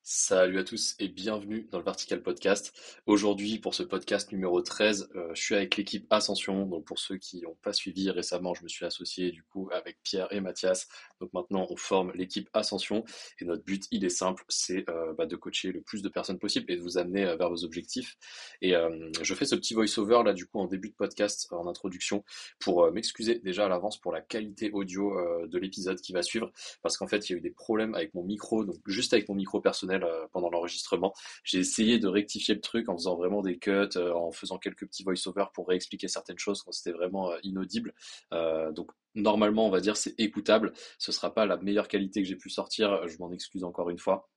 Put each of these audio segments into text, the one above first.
Salut à tous et bienvenue dans le Vertical Podcast. Aujourd'hui, pour ce podcast numéro 13, je suis avec l'équipe Ascension. Donc pour ceux qui n'ont pas suivi récemment, je me suis associé du coup avec Pierre et Mathias. Donc maintenant, on forme l'équipe Ascension et notre but, il est simple, c'est de coacher le plus de personnes possible et de vous amener vers vos objectifs. Et je fais ce petit voice-over là du coup en début de podcast, en introduction, pour m'excuser déjà à l'avance pour la qualité audio de l'épisode qui va suivre parce qu'en fait, il y a eu des problèmes avec mon micro, donc juste avec mon micro personnel pendant l'enregistrement. J'ai essayé de rectifier le truc en faisant vraiment des cuts, en faisant quelques petits voice-over pour réexpliquer certaines choses quand c'était vraiment inaudible. Donc normalement, on va dire c'est écoutable. Ce sera pas la meilleure qualité que j'ai pu sortir, je m'en excuse encore une fois.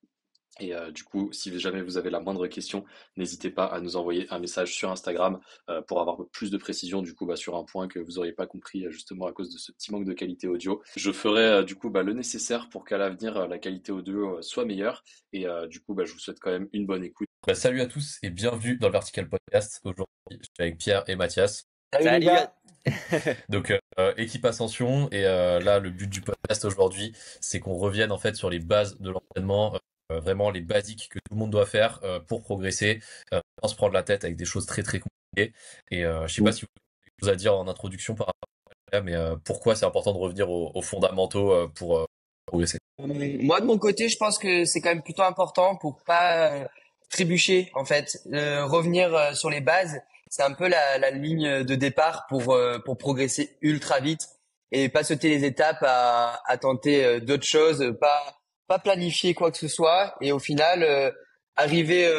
Et du coup, si jamais vous avez la moindre question, n'hésitez pas à nous envoyer un message sur Instagram pour avoir plus de précision du coup sur un point que vous n'auriez pas compris justement à cause de ce petit manque de qualité audio. Je ferai du coup le nécessaire pour qu'à l'avenir la qualité audio soit meilleure. Et du coup, je vous souhaite quand même une bonne écoute. Salut à tous et bienvenue dans le Vertical Podcast. Aujourd'hui, je suis avec Pierre et Mathias. Salut les Salut. gars. Donc équipe Ascension et là le but du podcast aujourd'hui c'est qu'on revienne en fait sur les bases de l'entraînement, vraiment les basiques que tout le monde doit faire pour progresser, sans se prendre la tête avec des choses très très compliquées. Et je sais pas si vous avez quelque chose à dire en introduction par rapport à ça, mais pourquoi c'est important de revenir aux fondamentaux pour progresser. Moi de mon côté, je pense que c'est quand même plutôt important pour pas trébucher en fait. Revenir sur les bases, c'est un peu la ligne de départ pour progresser ultra vite et pas sauter les étapes à tenter d'autres choses, pas planifier quoi que ce soit et au final arriver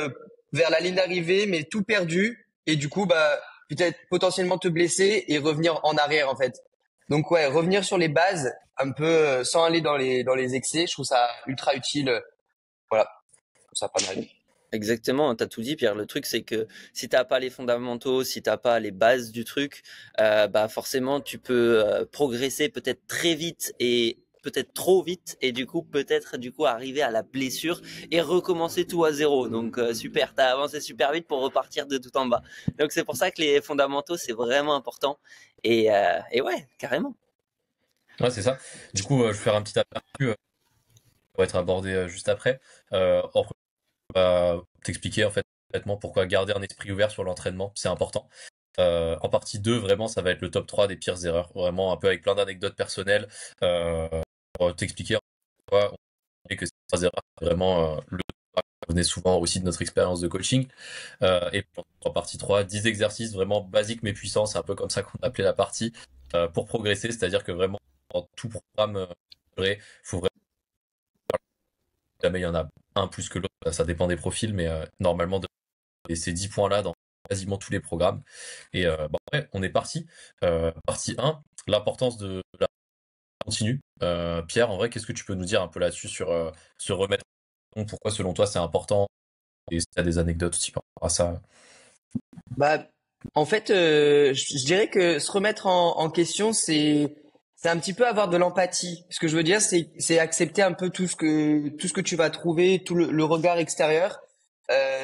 vers la ligne d'arrivée mais tout perdu et du coup peut-être potentiellement te blesser et revenir en arrière en fait. Donc ouais, revenir sur les bases un peu sans aller dans les excès, je trouve ça ultra utile. Voilà, je trouve ça pas mal. Exactement, t'as tout dit, Pierre. Le truc, c'est que si t'as pas les fondamentaux, si t'as pas les bases du truc, forcément, tu peux progresser peut-être très vite et peut-être trop vite, et du coup, peut-être du coup arriver à la blessure et recommencer tout à zéro. Donc super, t'as avancé super vite pour repartir de tout en bas. Donc c'est pour ça que les fondamentaux, c'est vraiment important. Et ouais, carrément. Ouais, c'est ça. Du coup, je vais faire un petit aperçu pour être abordé juste après. En premier, t'expliquer en fait complètement pourquoi garder un esprit ouvert sur l'entraînement, c'est important. En partie 2 vraiment, ça va être le top 3 des pires erreurs. Vraiment, un peu avec plein d'anecdotes personnelles, euh, pour t'expliquer pourquoi on dit que ces trois erreurs, vraiment, le venait souvent aussi de notre expérience de coaching. Et en partie 3 10 exercices vraiment basiques mais puissants, c'est un peu comme ça qu'on appelait la partie, pour progresser, c'est-à-dire que vraiment, dans tout programme, faut vraiment, jamais il y en a un plus que l'autre, ça dépend des profils, mais normalement, et ces 10 points-là dans quasiment tous les programmes. Et après, on est parti. Partie 1, l'importance de la continue. Pierre, en vrai, qu'est-ce que tu peux nous dire un peu là-dessus sur se remettre en question, pourquoi selon toi c'est important et si tu as des anecdotes aussi par rapport à ça. Bah, en fait, je dirais que se remettre en question, c'est un petit peu avoir de l'empathie. Ce que je veux dire, c'est accepter un peu tout ce que tu vas trouver, tout le regard extérieur.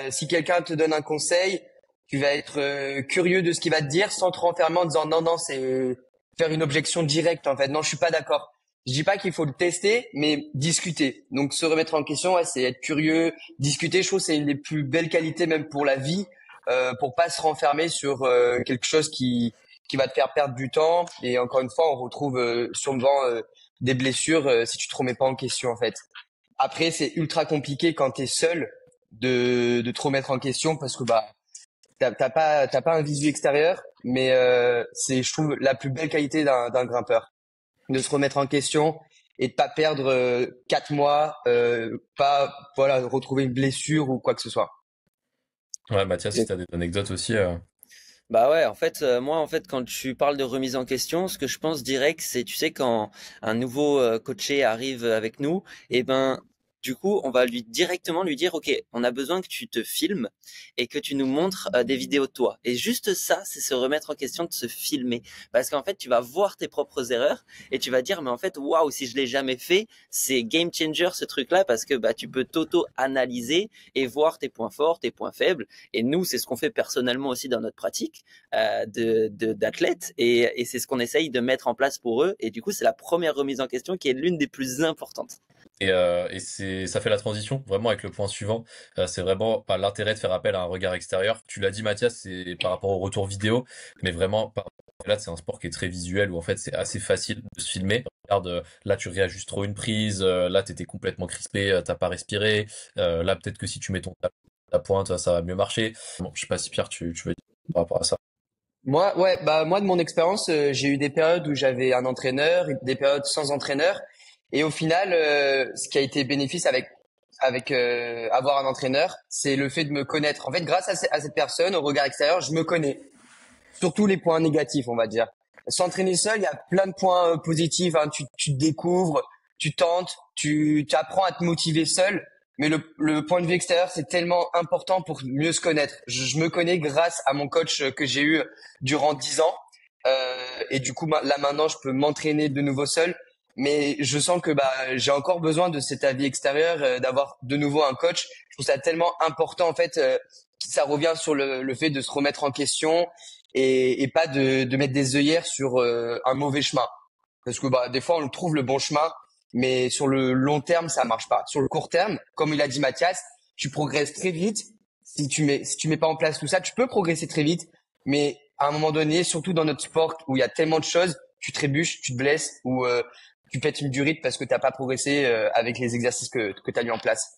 Si quelqu'un te donne un conseil, tu vas être curieux de ce qu'il va te dire sans te renfermer en disant non non, c'est faire une objection directe en fait. Non, je suis pas d'accord. Je dis pas qu'il faut le tester, mais discuter. Donc se remettre en question, ouais, c'est être curieux, discuter. Je trouve que c'est une des plus belles qualités même pour la vie, pour pas se renfermer sur quelque chose qui va te faire perdre du temps. Et encore une fois, on retrouve souvent des blessures si tu te remets pas en question en fait. Après, c'est ultra compliqué quand t'es seul de te remettre en question parce que t'as pas un visu extérieur, mais c'est, je trouve, la plus belle qualité d'un grimpeur, de se remettre en question et de pas perdre 4 mois, pas voilà retrouver une blessure ou quoi que ce soit. Ouais, Mathias, si tu as des anecdotes aussi. Bah ouais, en fait, moi, en fait, quand tu parles de remise en question, ce que je pense direct, c'est, tu sais, quand un nouveau coaché arrive avec nous, et ben, du coup, on va directement lui dire, OK, on a besoin que tu te filmes et que tu nous montres des vidéos de toi. Et juste ça, c'est se remettre en question, de se filmer. Parce qu'en fait, tu vas voir tes propres erreurs et tu vas dire, mais en fait, waouh, si je l'ai jamais fait, c'est game changer ce truc-là parce que bah, tu peux t'auto-analyser et voir tes points forts, tes points faibles. Et nous, c'est ce qu'on fait personnellement aussi dans notre pratique d'athlètes et c'est ce qu'on essaye de mettre en place pour eux. Et du coup, c'est la première remise en question qui est l'une des plus importantes. Et ça fait la transition vraiment avec le point suivant. C'est vraiment pas l'intérêt de faire appel à un regard extérieur. Tu l'as dit, Mathias, c'est par rapport au retour vidéo, mais vraiment, là, c'est un sport qui est très visuel où en fait c'est assez facile de se filmer. Regarde, là, tu réajustes trop une prise, là, t'étais complètement crispé, t'as pas respiré. Là, peut-être que si tu mets ta pointe, ça va mieux marcher. Bon, je sais pas si Pierre, tu veux dire par rapport à ça. Moi, ouais, bah moi de mon expérience, j'ai eu des périodes où j'avais un entraîneur, et des périodes sans entraîneur, et au final, ce qui a été bénéfice avec avoir un entraîneur, c'est le fait de me connaître. En fait, grâce à cette personne, au regard extérieur, je me connais. Surtout les points négatifs, on va dire. S'entraîner seul, il y a plein de points positifs, hein. Tu te découvres, tu tentes, tu apprends à te motiver seul. Mais le point de vue extérieur, c'est tellement important pour mieux se connaître. Je me connais grâce à mon coach que j'ai eu durant 10 ans. Et du coup, là maintenant, je peux m'entraîner de nouveau seul. Mais je sens que j'ai encore besoin de cet avis extérieur, d'avoir de nouveau un coach. Je trouve ça tellement important en fait. Ça revient sur le fait de se remettre en question et pas de mettre des œillères sur un mauvais chemin. Parce que des fois on trouve le bon chemin, mais sur le long terme ça marche pas. Sur le court terme, comme il a dit Mathias, tu progresses très vite. Si tu mets pas en place tout ça, tu peux progresser très vite, mais à un moment donné, surtout dans notre sport où il y a tellement de choses, tu trébuches, tu te blesses ou tu pètes une durite parce que t'as pas progressé avec les exercices que tu as mis en place.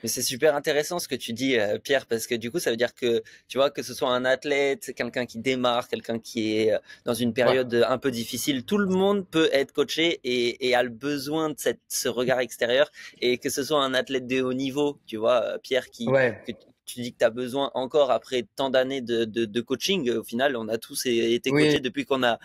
Mais c'est super intéressant ce que tu dis, Pierre, parce que du coup, ça veut dire que, tu vois, que ce soit un athlète, quelqu'un qui démarre, quelqu'un qui est dans une Ouais, période un peu difficile, tout le monde peut être coaché et a le besoin de ce regard extérieur. Et que ce soit un athlète de haut niveau, tu vois, Pierre, ouais, que tu dis que tu as besoin encore après tant d'années de coaching. Au final, on a tous été oui, coachés depuis qu'on a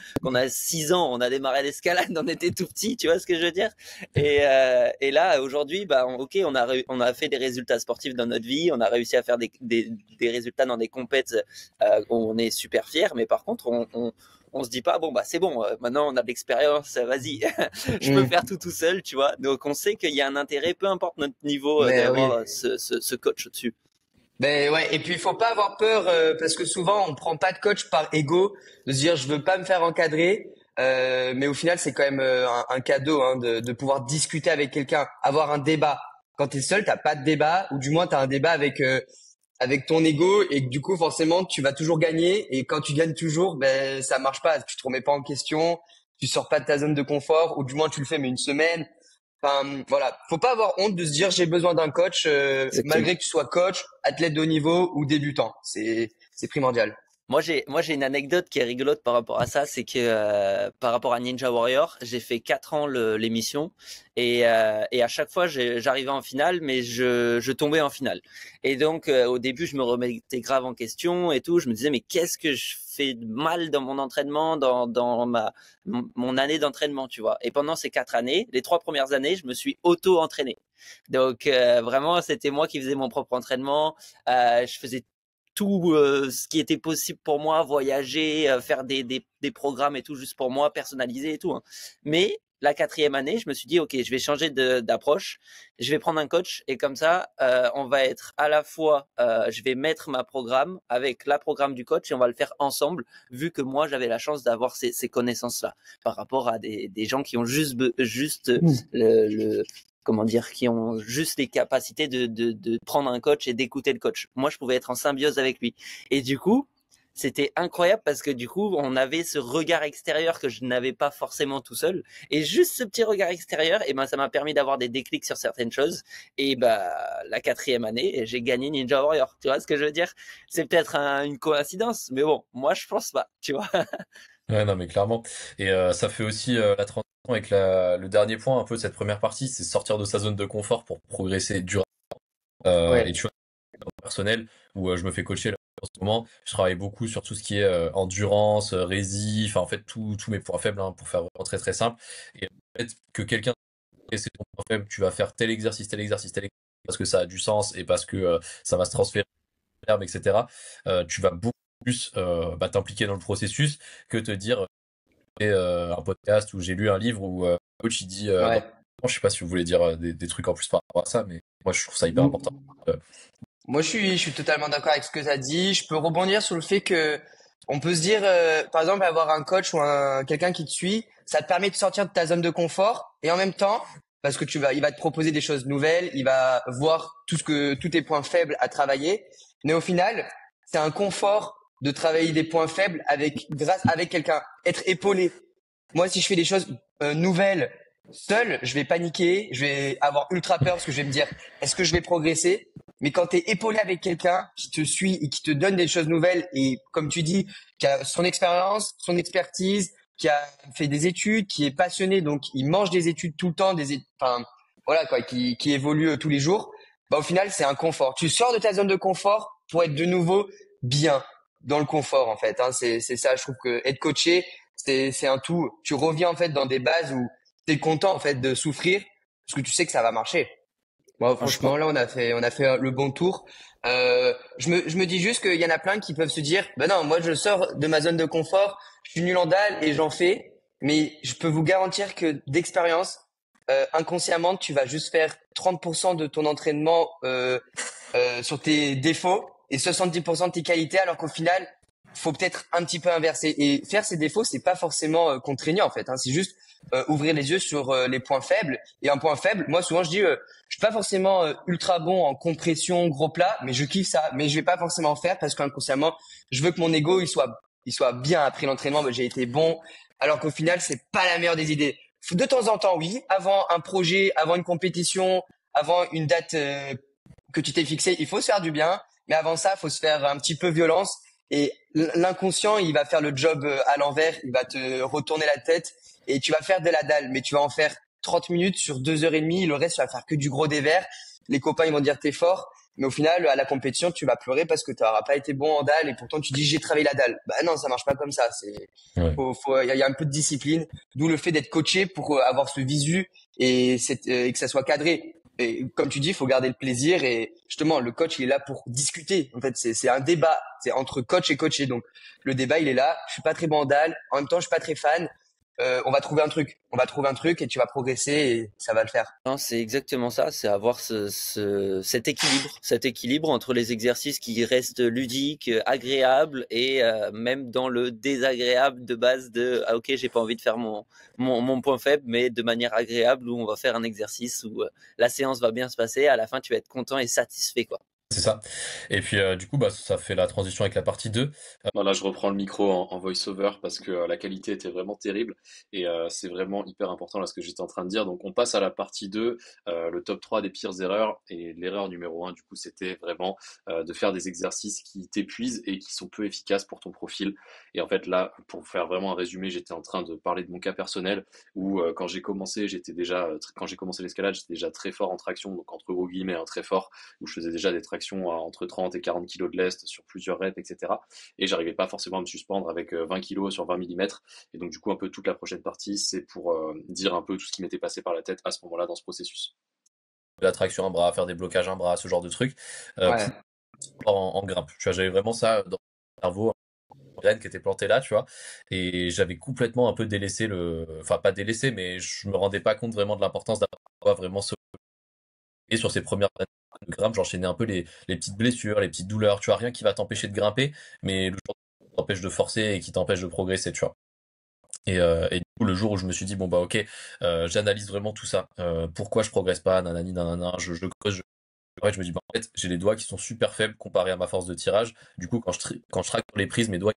6 ans. On a démarré l'escalade, on était tout petit, tu vois ce que je veux dire? Et là, aujourd'hui, ok, on a fait des résultats sportifs dans notre vie, on a réussi à faire des résultats dans des compètes où on est super fiers, mais par contre, on se dit pas, bon, c'est bon, maintenant on a de l'expérience, vas-y, je peux hmm, faire tout seul, tu vois. Donc on sait qu'il y a un intérêt, peu importe notre niveau, mais oui. d'avoir ce coach au-dessus. Ben ouais, et puis il faut pas avoir peur parce que souvent on prend pas de coach par ego, de se dire je veux pas me faire encadrer, mais au final c'est quand même un cadeau hein, de pouvoir discuter avec quelqu'un, avoir un débat. Quand t'es seul, t'as pas de débat, ou du moins t'as un débat avec ton ego et que du coup forcément tu vas toujours gagner et quand tu gagnes toujours, ben ça marche pas, tu te remets pas en question, tu sors pas de ta zone de confort ou du moins tu le fais mais une semaine. Enfin, voilà, faut pas avoir honte de se dire j'ai besoin d'un coach, Exactement. malgré que tu sois coach, athlète de haut niveau ou débutant. C'est primordial. Moi, j'ai une anecdote qui est rigolote par rapport à ça, c'est que par rapport à Ninja Warrior, j'ai fait 4 ans l'émission et à chaque fois j'arrivais en finale, mais je tombais en finale. Et donc au début, je me remettais grave en question et tout. Je me disais mais qu'est-ce que je fais de mal dans mon entraînement, dans mon année d'entraînement, tu vois. Et pendant ces 4 années, les 3 premières années, je me suis auto-entraîné. Donc vraiment, c'était moi qui faisais mon propre entraînement. Je faisais tout ce qui était possible pour moi, voyager, faire des programmes et tout, juste pour moi, personnalisé et tout. Hein. Mais la 4e année, je me suis dit, ok, je vais changer d'approche, je vais prendre un coach et comme ça, on va être à la fois, je vais mettre ma programme avec la programme du coach et on va le faire ensemble, vu que moi, j'avais la chance d'avoir ces connaissances-là par rapport à des gens qui ont juste Mm. le comment dire, qui ont juste les capacités de prendre un coach et d'écouter le coach. Moi, je pouvais être en symbiose avec lui. Et du coup, c'était incroyable parce que du coup, on avait ce regard extérieur que je n'avais pas forcément tout seul. Et juste ce petit regard extérieur, et ça m'a permis d'avoir des déclics sur certaines choses. Et la 4e année, j'ai gagné Ninja Warrior. Tu vois ce que je veux dire? C'est peut-être une coïncidence, mais bon, moi, je pense pas, tu vois. Ouais, non, mais clairement. Et ça fait aussi la transition avec le dernier point un peu de cette première partie, c'est sortir de sa zone de confort pour progresser durablement. Et Ouais. tu vois, personnel où je me fais coacher là, en ce moment, je travaille beaucoup sur tout ce qui est endurance, rési, enfin en fait tous mes points faibles hein, pour faire vraiment très très simple. Et en fait que quelqu'un c'est ton point faible, tu vas faire tel exercice, tel exercice, tel exercice parce que ça a du sens et parce que ça va se transférer, etc. Tu vas beaucoup plus t'impliquer dans le processus que te dire un podcast où j'ai lu un livre où le coach il dit non, Ouais. je sais pas si vous voulez dire des trucs en plus par rapport à ça, mais moi je trouve ça hyper important. M- Euh, Moi, je suis totalement d'accord avec ce que tu as dit. Je peux rebondir sur le fait que on peut se dire, par exemple, avoir un coach ou quelqu'un qui te suit, ça te permet de sortir de ta zone de confort et en même temps, parce que il va te proposer des choses nouvelles, il va voir tous tes points faibles à travailler. Mais au final, c'est un confort de travailler des points faibles avec quelqu'un, être épaulé. Moi, si je fais des choses nouvelles seul, je vais paniquer, je vais avoir ultra peur parce que je vais me dire, est-ce que je vais progresser? Mais quand tu es épaulé avec quelqu'un qui te suit et qui te donne des choses nouvelles et comme tu dis, qui a son expérience, son expertise, qui a fait des études, qui est passionné, donc il mange des études tout le temps, enfin voilà quoi, qui évolue tous les jours. Bah au final, c'est un confort. Tu sors de ta zone de confort pour être de nouveau bien dans le confort en fait. Hein. C'est ça, je trouve que être coaché, c'est un tout. Tu reviens en fait dans des bases où t'es content en fait de souffrir parce que tu sais que ça va marcher. Bon, Franchement, franchement, là, on a fait le bon tour. Je me dis juste qu'il y en a plein qui peuvent se dire, ben non, moi, je sors de ma zone de confort, je suis nul en dalle et j'en fais. Mais je peux vous garantir que d'expérience, inconsciemment, tu vas juste faire 30% de ton entraînement sur tes défauts et 70% de tes qualités, alors qu'au final, faut peut-être un petit peu inverser. Et faire ses défauts, c'est pas forcément contraignant en fait. Hein, c'est juste ouvrir les yeux sur les points faibles. Et un point faible, moi souvent je dis, je suis pas forcément ultra bon en compression, gros plat, mais je kiffe ça. Mais je vais pas forcément en faire parce qu'inconsciemment, je veux que mon ego il soit bien après l'entraînement. Mais j'ai été bon, alors qu'au final, c'est pas la meilleure des idées. De temps en temps, oui, avant un projet, avant une compétition, avant une date que tu t'es fixé, il faut se faire du bien. Mais avant ça, il faut se faire un petit peu violence. Et l'inconscient, il va faire le job à l'envers, il va te retourner la tête et tu vas faire de la dalle, mais tu vas en faire 30 minutes sur 2 heures et demie. Le reste, tu vas faire que du gros dévers. Les copains, ils vont dire t'es fort. Mais au final, à la compétition, tu vas pleurer parce que tu n'auras pas été bon en dalle et pourtant tu dis j'ai travaillé la dalle. Bah non, ça marche pas comme ça. Ouais. Il y a un peu de discipline. D'où le fait d'être coaché pour avoir ce visu et que ça soit cadré. Et comme tu dis, il faut garder le plaisir et justement, le coach, il est là pour discuter. En fait, c'est un débat. C'est entre coach et coaché. Donc, le débat, il est là. Je suis pas très bon en dalle. En même temps, je suis pas très fan. On va trouver un truc. On va trouver un truc et tu vas progresser et ça va le faire. non, c'est exactement ça, c'est avoir cet équilibre entre les exercices qui restent ludiques, agréables et même dans le désagréable de base de ah ok j'ai pas envie de faire mon point faible mais de manière agréable où on va faire un exercice où la séance va bien se passer, à la fin tu vas être content et satisfait quoi. C'est ça. Et puis du coup, bah, ça fait la transition avec la partie 2. Non, là, je reprends le micro en voice-over parce que la qualité était vraiment terrible et c'est vraiment hyper important là ce que j'étais en train de dire. Donc on passe à la partie 2, le top 3 des pires erreurs. Et l'erreur numéro un, du coup, c'était vraiment de faire des exercices qui t'épuisent et qui sont peu efficaces pour ton profil. Et en fait, là, pour faire vraiment un résumé, j'étais en train de parler de mon cas personnel où quand j'ai commencé, quand j'ai commencé l'escalade, j'étais déjà très fort en traction, donc entre gros guillemets, hein, très fort où je faisais déjà des tractions à entre 30 et 40 kg de lest sur plusieurs reps, etc. Et j'arrivais pas forcément à me suspendre avec 20 kg sur 20 mm. Et donc du coup, un peu toute la prochaine partie, c'est pour dire un peu tout ce qui m'était passé par la tête à ce moment-là dans ce processus. La traction un bras, faire des blocages un bras, ce genre de trucs, Ouais. en grimpe. Tu vois, j'avais vraiment ça dans mon cerveau, une graine qui était plantée là, tu vois. Et j'avais complètement un peu délaissé enfin pas délaissé, mais je me rendais pas compte vraiment de l'importance d'avoir vraiment ce et sur ces premières années de grimpe, j'enchaînais un peu les petites blessures, les petites douleurs, tu vois, rien qui va t'empêcher de grimper, mais le jour qui t'empêche de forcer et qui t'empêche de progresser, tu vois. Et du coup, le jour où je me suis dit, bon bah ok, j'analyse vraiment tout ça, pourquoi je progresse pas, nanani, nanana, je creuse, ouais, je me dis, bah, en fait, j'ai les doigts qui sont super faibles comparés à ma force de tirage. Du coup, quand je traque sur les prises, mes doigts,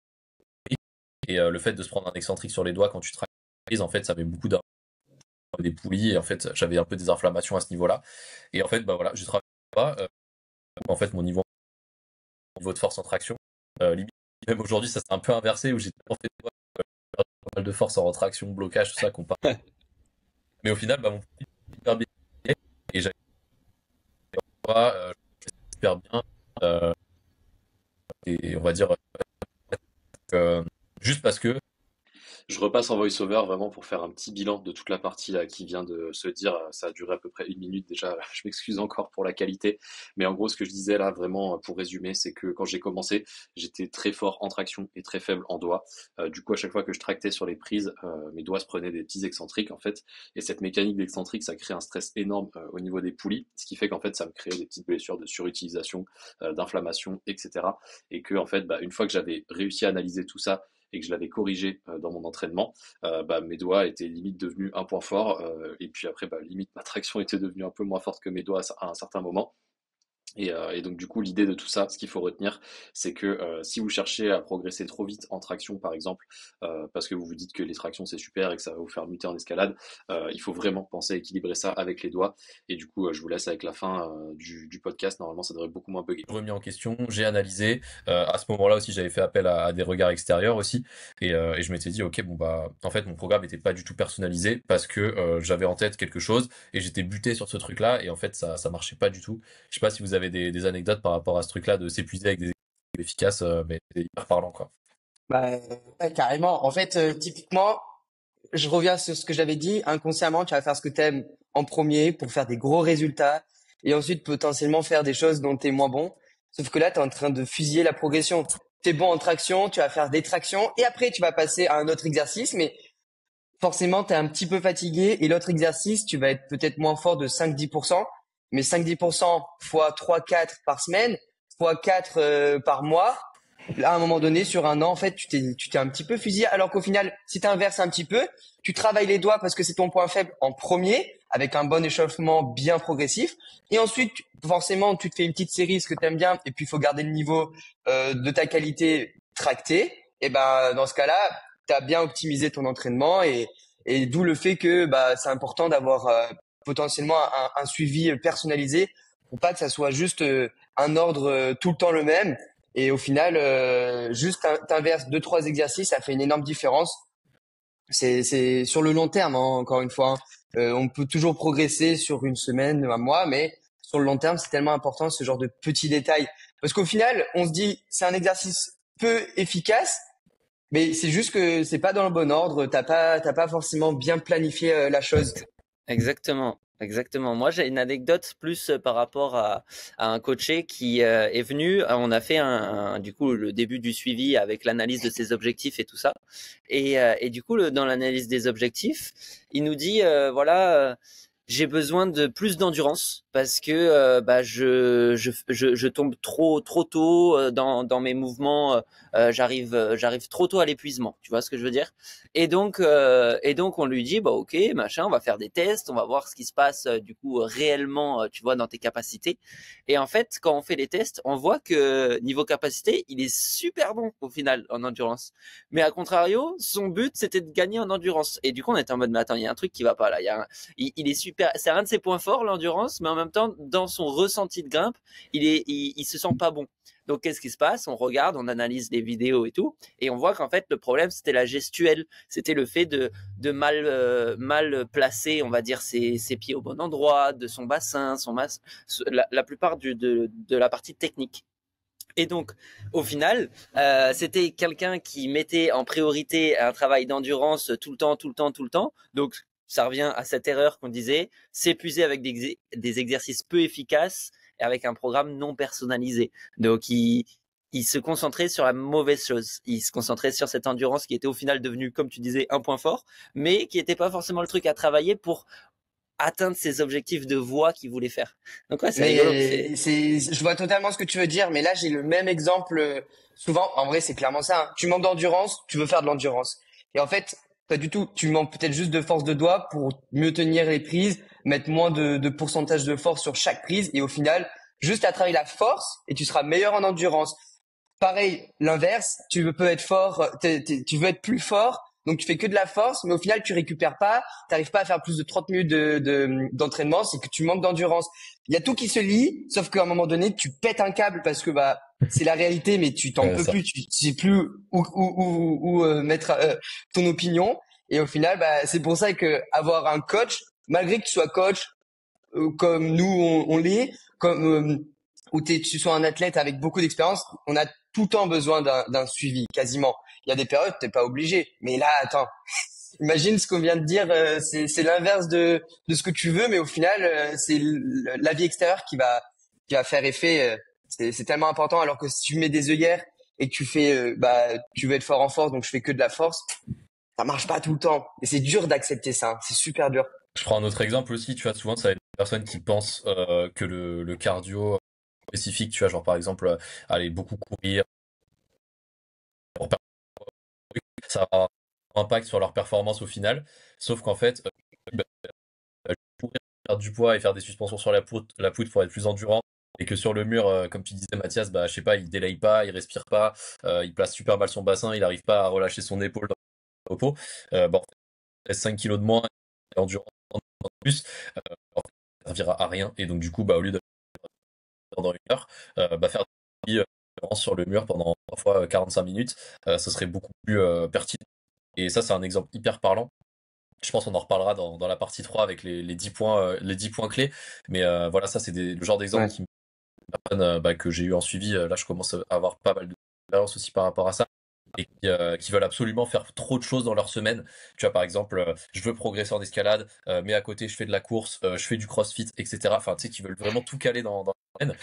et le fait de se prendre un excentrique sur les doigts quand tu traques les prises, en fait, ça met beaucoup des poulies, et en fait, j'avais un peu des inflammations à ce niveau-là. Et en fait, bah voilà, je travaille pas. En fait, mon niveau de force en traction. Limite, même aujourd'hui, ça s'est un peu inversé où j'ai tellement fait pas mal de force en retraction, blocage, tout ça, comparé. Mais au final, bah, mon profil est hyper bien et j'avais pas, super bien. Euh, et on va dire, juste parce que je repasse en voice-over vraiment pour faire un petit bilan de toute la partie là qui vient de se dire. Ça a duré à peu près 1 minute déjà. Je m'excuse encore pour la qualité, mais en gros ce que je disais là vraiment pour résumer, c'est que quand j'ai commencé, j'étais très fort en traction et très faible en doigts. Du coup à chaque fois que je tractais sur les prises, mes doigts se prenaient des petits excentriques en fait. Et cette mécanique d'excentrique, ça crée un stress énorme au niveau des poulies, ce qui fait qu'en fait ça me créait des petites blessures de surutilisation, d'inflammation, etc. Et que en fait, bah, une fois que j'avais réussi à analyser tout ça et que je l'avais corrigé dans mon entraînement, mes doigts étaient limite devenus un point fort. Et puis après, limite ma traction était devenue un peu moins forte que mes doigts à un certain moment. Et donc du coup, l'idée de tout ça, ce qu'il faut retenir, c'est que si vous cherchez à progresser trop vite en traction, par exemple, parce que vous vous dites que les tractions c'est super et que ça va vous faire muter en escalade, il faut vraiment penser à équilibrer ça avec les doigts. Et du coup, je vous laisse avec la fin du podcast. Normalement, ça devrait beaucoup moins bugger. Remis en question, j'ai analysé. À ce moment-là aussi, j'avais fait appel à des regards extérieurs aussi, et je m'étais dit, ok, bon en fait, mon programme n'était pas du tout personnalisé parce que j'avais en tête quelque chose et j'étais buté sur ce truc-là, et en fait, ça marchait pas du tout. Je sais pas si vous avez des anecdotes par rapport à ce truc-là de s'épuiser avec des équipes efficaces, mais c'est hyper parlant, quoi. Bah, ouais, carrément. En fait, typiquement, je reviens sur ce que j'avais dit. Inconsciemment, tu vas faire ce que tu aimes en premier pour faire des gros résultats et ensuite potentiellement faire des choses dont tu es moins bon. Sauf que là, tu es en train de fusiller la progression. Tu es bon en traction, tu vas faire des tractions et après, tu vas passer à un autre exercice, mais forcément, tu es un petit peu fatigué et l'autre exercice, tu vas être peut-être moins fort de 5-10%, mais 5-10% fois 3-4 par semaine, fois 4 par mois. Là, à un moment donné, sur un an, en fait, tu t'es un petit peu fusillé. Alors qu'au final, si tu inverses un petit peu, tu travailles les doigts parce que c'est ton point faible en premier, avec un bon échauffement bien progressif. Et ensuite, forcément, tu te fais une petite série, ce que tu aimes bien, et puis il faut garder le niveau de ta qualité tractée. Et ben, dans ce cas-là, tu as bien optimisé ton entraînement et d'où le fait que c'est important d'avoir potentiellement un suivi personnalisé pour pas que ça soit juste un ordre tout le temps le même. Et au final, juste t'inverses 2-3 exercices, ça fait une énorme différence. C'est sur le long terme, hein, encore une fois. On peut toujours progresser sur une semaine, un mois, mais sur le long terme, c'est tellement important ce genre de petits détails. Parce qu'au final, on se dit, c'est un exercice peu efficace, mais c'est juste que c'est pas dans le bon ordre. T'as pas forcément bien planifié la chose. Exactement, exactement. Moi, j'ai une anecdote plus par rapport à un coaché qui est venu. On a fait du coup le début du suivi avec l'analyse de ses objectifs et tout ça. Et du coup, dans l'analyse des objectifs, il nous dit voilà, j'ai besoin de plus d'endurance parce que je tombe trop tôt dans mes mouvements. J'arrive trop tôt à l'épuisement. Tu vois ce que je veux dire? Et donc on lui dit ok, machin, on va faire des tests, on va voir ce qui se passe du coup réellement, tu vois, dans tes capacités. Et en fait, quand on fait les tests, on voit que niveau capacité, il est super bon au final en endurance. Mais à contrario, son but c'était de gagner en endurance. Et du coup, on était en mode mais attends, il y a un truc qui va pas là. Il est super, c'est un de ses points forts l'endurance, mais en même temps, dans son ressenti de grimpe, il se sent pas bon. Donc, qu'est-ce qui se passe? On regarde, on analyse les vidéos et tout, et on voit qu'en fait, le problème, c'était la gestuelle. C'était le fait de mal placer, on va dire, ses pieds au bon endroit, de son bassin, la plupart de la partie technique. Et donc, au final, c'était quelqu'un qui mettait en priorité un travail d'endurance tout le temps, tout le temps, tout le temps. Donc, ça revient à cette erreur qu'on disait, s'épuiser avec des exercices peu efficaces et avec un programme non personnalisé. Donc, il se concentrait sur la mauvaise chose. Il se concentrait sur cette endurance qui était au final devenue, comme tu disais, un point fort, mais qui n'était pas forcément le truc à travailler pour atteindre ses objectifs de voix qu'il voulait faire. Donc ouais, c'est rigolo. Mais je vois totalement ce que tu veux dire, mais là j'ai le même exemple. Souvent, en vrai, c'est clairement ça, hein. Tu manques d'endurance, tu veux faire de l'endurance. Et en fait, pas du tout. Tu manques peut-être juste de force de doigt pour mieux tenir les prises, mettre moins de pourcentage de force sur chaque prise, et au final, juste à travailler la force, et tu seras meilleur en endurance. Pareil, l'inverse, peux être fort, tu veux être plus fort, donc tu fais que de la force, mais au final tu récupères pas, t'arrives pas à faire plus de 30 minutes d'entraînement, c'est que tu manques d'endurance. Il y a tout qui se lie, sauf qu'à un moment donné tu pètes un câble parce que c'est la réalité, mais tu t'en peux plus, tu sais plus où mettre ton opinion, et au final c'est pour ça que avoir un coach, malgré que tu sois coach comme nous on l'est, comme où tu sois un athlète avec beaucoup d'expérience, on a tout le temps besoin d'un suivi, quasiment. Il y a des périodes, t'es pas obligé. Mais là, attends, imagine ce qu'on vient de dire, c'est l'inverse de ce que tu veux, mais au final, c'est la vie extérieure qui va faire effet. C'est tellement important, alors que si tu mets des œillères et que tu fais, tu veux être fort en force, donc je fais que de la force, ça marche pas tout le temps. Et c'est dur d'accepter ça, hein. C'est super dur. Je prends un autre exemple aussi, tu vois, souvent ça va être des personnes qui pensent que le cardio spécifique, tu vois, genre par exemple, aller beaucoup courir, pour ça va avoir un impact sur leur performance au final. Sauf qu'en fait, bah, je pourrais perdre du poids et faire des suspensions sur la poutre pour être plus endurant. Et que sur le mur, comme tu disais, Mathias, bah, je sais pas, il délaye pas, il respire pas, il place super mal son bassin, il arrive pas à relâcher son épaule dans le repos. Bah, en fait, 5 kilos de moins et endurant en plus, en fait, ça servira à rien. Et donc, du coup, bah, au lieu de pendant 1 heure, bah, faire des sur le mur pendant 3 fois 45 minutes, ce serait beaucoup plus pertinent. Et ça, c'est un exemple hyper parlant. Je pense qu'on en reparlera dans la partie 3 avec les 10 points, les 10 points clés. Mais voilà, ça, c'est le genre d'exemple Ouais. qui me personnes bah, que j'ai eu en suivi. Là, je commence à avoir pas mal d'expérience aussi par rapport à ça. Et qui veulent absolument faire trop de choses dans leur semaine. Tu vois, par exemple, je veux progresser en escalade, mais à côté, je fais de la course, je fais du crossfit, etc. Enfin, tu sais, qui veulent vraiment tout caler dans la semaine.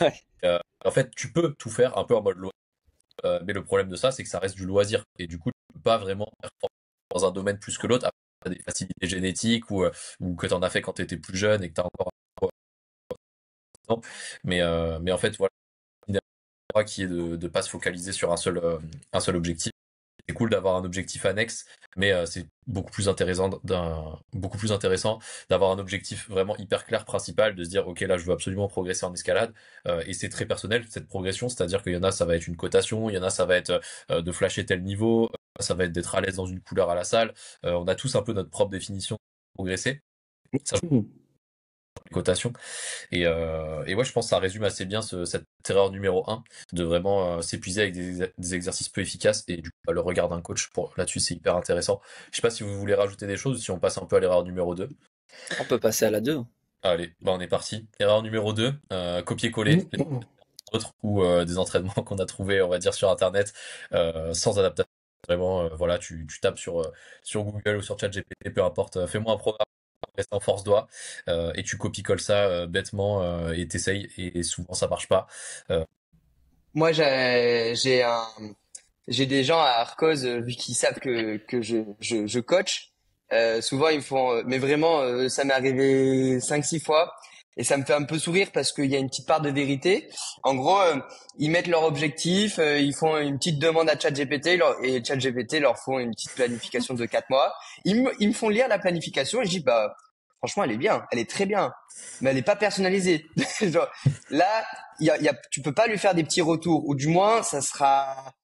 Ouais. En fait, tu peux tout faire un peu en mode loisir. Mais le problème de ça, c'est que ça reste du loisir. Et du coup, tu peux pas vraiment performer dans un domaine plus que l'autre. Après, t'as des facilités génétiques ou que tu en as fait quand tu étais plus jeune et que tu as encore un temps. Mais en fait, voilà, qui est de ne pas se focaliser sur un seul objectif. C'est cool d'avoir un objectif annexe, mais c'est beaucoup plus intéressant d'avoir un objectif vraiment hyper clair principal, de se dire ok là je veux absolument progresser en escalade, et c'est très personnel cette progression, c'est-à-dire qu'il y en a ça va être une cotation, il y en a ça va être de flasher tel niveau, ça va être d'être à l'aise dans une couleur à la salle. On a tous un peu notre propre définition de progresser, ça les cotations. Et ouais, je pense que ça résume assez bien cette erreur numéro un, de vraiment s'épuiser avec des exercices peu efficaces. Et du coup, bah, le regard d'un coach là-dessus, c'est hyper intéressant. Je sais pas si vous voulez rajouter des choses ou si on passe un peu à l'erreur numéro 2. On peut passer à la 2. Allez, bah on est parti. Erreur numéro 2, copier-coller les autres ou des entraînements qu'on a trouvés, on va dire, sur Internet, sans adaptation. Vraiment, voilà, tu tapes sur Google ou sur ChatGPT, peu importe, fais-moi un programme en force doigt, et tu copies-colles ça bêtement, et t'essayes, et souvent ça marche pas. Euh, Moi, j'ai des gens à Arcos, vu qu'ils savent que je coach. Souvent, ils me font, mais vraiment, ça m'est arrivé 5, 6 fois. Et ça me fait un peu sourire parce qu'il y a une petite part de vérité. En gros, ils mettent leur objectif, ils font une petite demande à ChatGPT et ChatGPT leur font une petite planification de 4 mois. Ils me font lire la planification et je dis, bah, franchement, elle est bien, elle est très bien, mais elle est pas personnalisée. Genre, là, tu peux pas lui faire des petits retours, ou du moins, ça sera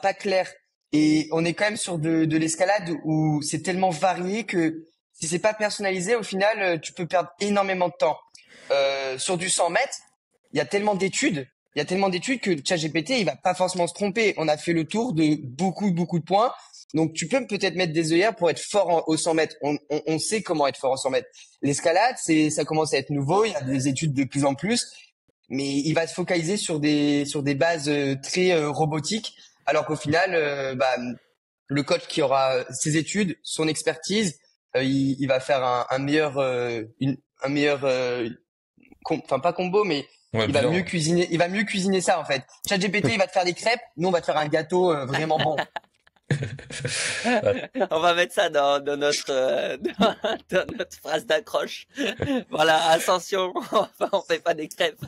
pas clair. Et on est quand même sur de l'escalade où c'est tellement varié que si c'est pas personnalisé, au final, tu peux perdre énormément de temps. Sur du 100 mètres, il y a tellement d'études, il y a tellement d'études que ChatGPT, il va pas forcément se tromper. On a fait le tour de beaucoup de points. Donc, tu peux peut-être mettre des œillères pour être fort au 100 mètres. On sait comment être fort au 100 mètres. L'escalade, ça commence à être nouveau. Il y a des études de plus en plus, mais il va se focaliser sur des bases très robotiques, alors qu'au final, bah, le coach qui aura ses études, son expertise, il va faire un meilleur enfin pas combo, mais ouais, bilan. il va mieux cuisiner ça en fait. ChatGPT, il va te faire des crêpes, nous on va te faire un gâteau vraiment bon. Ouais. On va mettre ça dans notre dans notre phrase d'accroche. Voilà, ascension. Enfin, on fait pas des crêpes.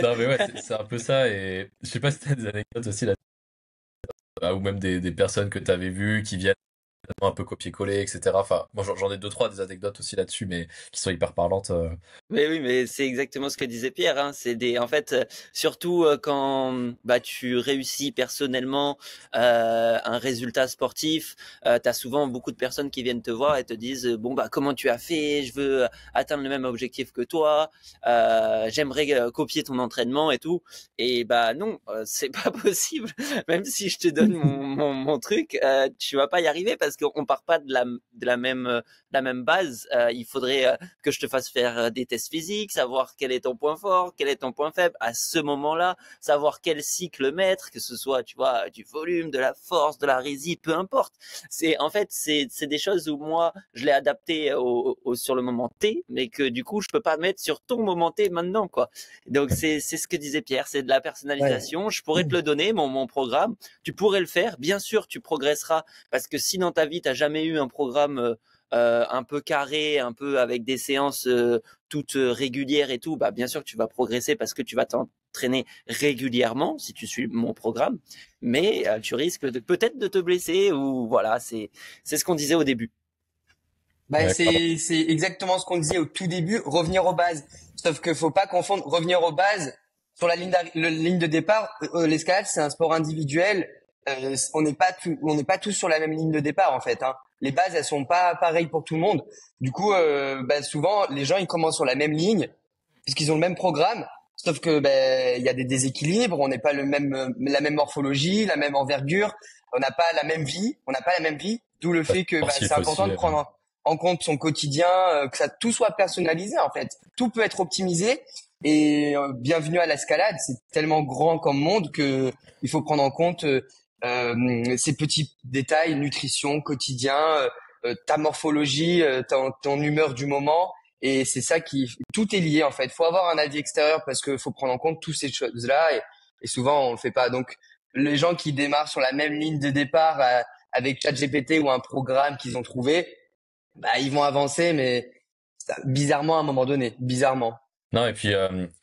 Non mais ouais, c'est un peu ça. Et je sais pas si t'as des anecdotes aussi là, ou même des personnes que t'avais vues qui viennent un peu copier-coller, etc. Enfin, moi j'en ai deux trois des anecdotes aussi là-dessus, mais qui sont hyper parlantes. Mais oui, mais c'est exactement ce que disait Pierre, hein. C'est en fait, surtout quand bah tu réussis personnellement un résultat sportif, t'as souvent beaucoup de personnes qui viennent te voir et te disent bon bah comment tu as fait, je veux atteindre le même objectif que toi, j'aimerais copier ton entraînement et tout. Et bah non, c'est pas possible. Même si je te donne mon truc, tu vas pas y arriver parce qu'on part pas de la même base. Il faudrait que je te fasse faire des tests physiques, savoir quel est ton point fort, quel est ton point faible à ce moment-là, savoir quel cycle mettre, que ce soit, tu vois, du volume, de la force, de la résine, peu importe. C'est des choses où moi, je l'ai adapté sur le moment T, mais que du coup, je peux pas mettre sur ton moment T maintenant, quoi. Donc, c'est ce que disait Pierre, c'est de la Ouais. personnalisation. Je pourrais te le donner, mon programme. Tu pourrais le faire. Bien sûr, tu progresseras parce que si dans ta vie, t'as jamais eu un programme un peu carré, un peu avec des séances toutes régulières et tout, bah bien sûr que tu vas progresser parce que tu vas t'entraîner régulièrement si tu suis mon programme, mais tu risques peut-être de te blesser ou voilà, c'est ce qu'on disait au début. Bah, Ouais, clairement. c'est exactement ce qu'on disait au tout début, revenir aux bases. Sauf que faut pas confondre revenir aux bases sur la ligne de départ. L'escalade, c'est un sport individuel. On n'est pas tous sur la même ligne de départ en fait. Hein. Les bases, elles sont pas pareilles pour tout le monde. Du coup, bah, souvent, les gens ils commencent sur la même ligne puisqu'ils ont le même programme. Sauf que ben il y a des déséquilibres. On n'est pas la même morphologie, la même envergure. On n'a pas la même vie. On n'a pas la même vie. D'où le Pas fait que bah, c'est sportif aussi. important de prendre en compte son quotidien, que ça tout soit personnalisé en fait. Tout peut être optimisé et bienvenue à l'escalade. C'est tellement grand comme monde que il faut prendre en compte ces petits détails, nutrition, quotidien, ta morphologie, ton humeur du moment. Et c'est ça tout est lié en fait. Faut avoir un avis extérieur parce que faut prendre en compte toutes ces choses-là et souvent on le fait pas. Donc les gens qui démarrent sur la même ligne de départ avec ChatGPT ou un programme qu'ils ont trouvé, bah ils vont avancer, mais bizarrement à un moment donné, bizarrement. Non, et puis,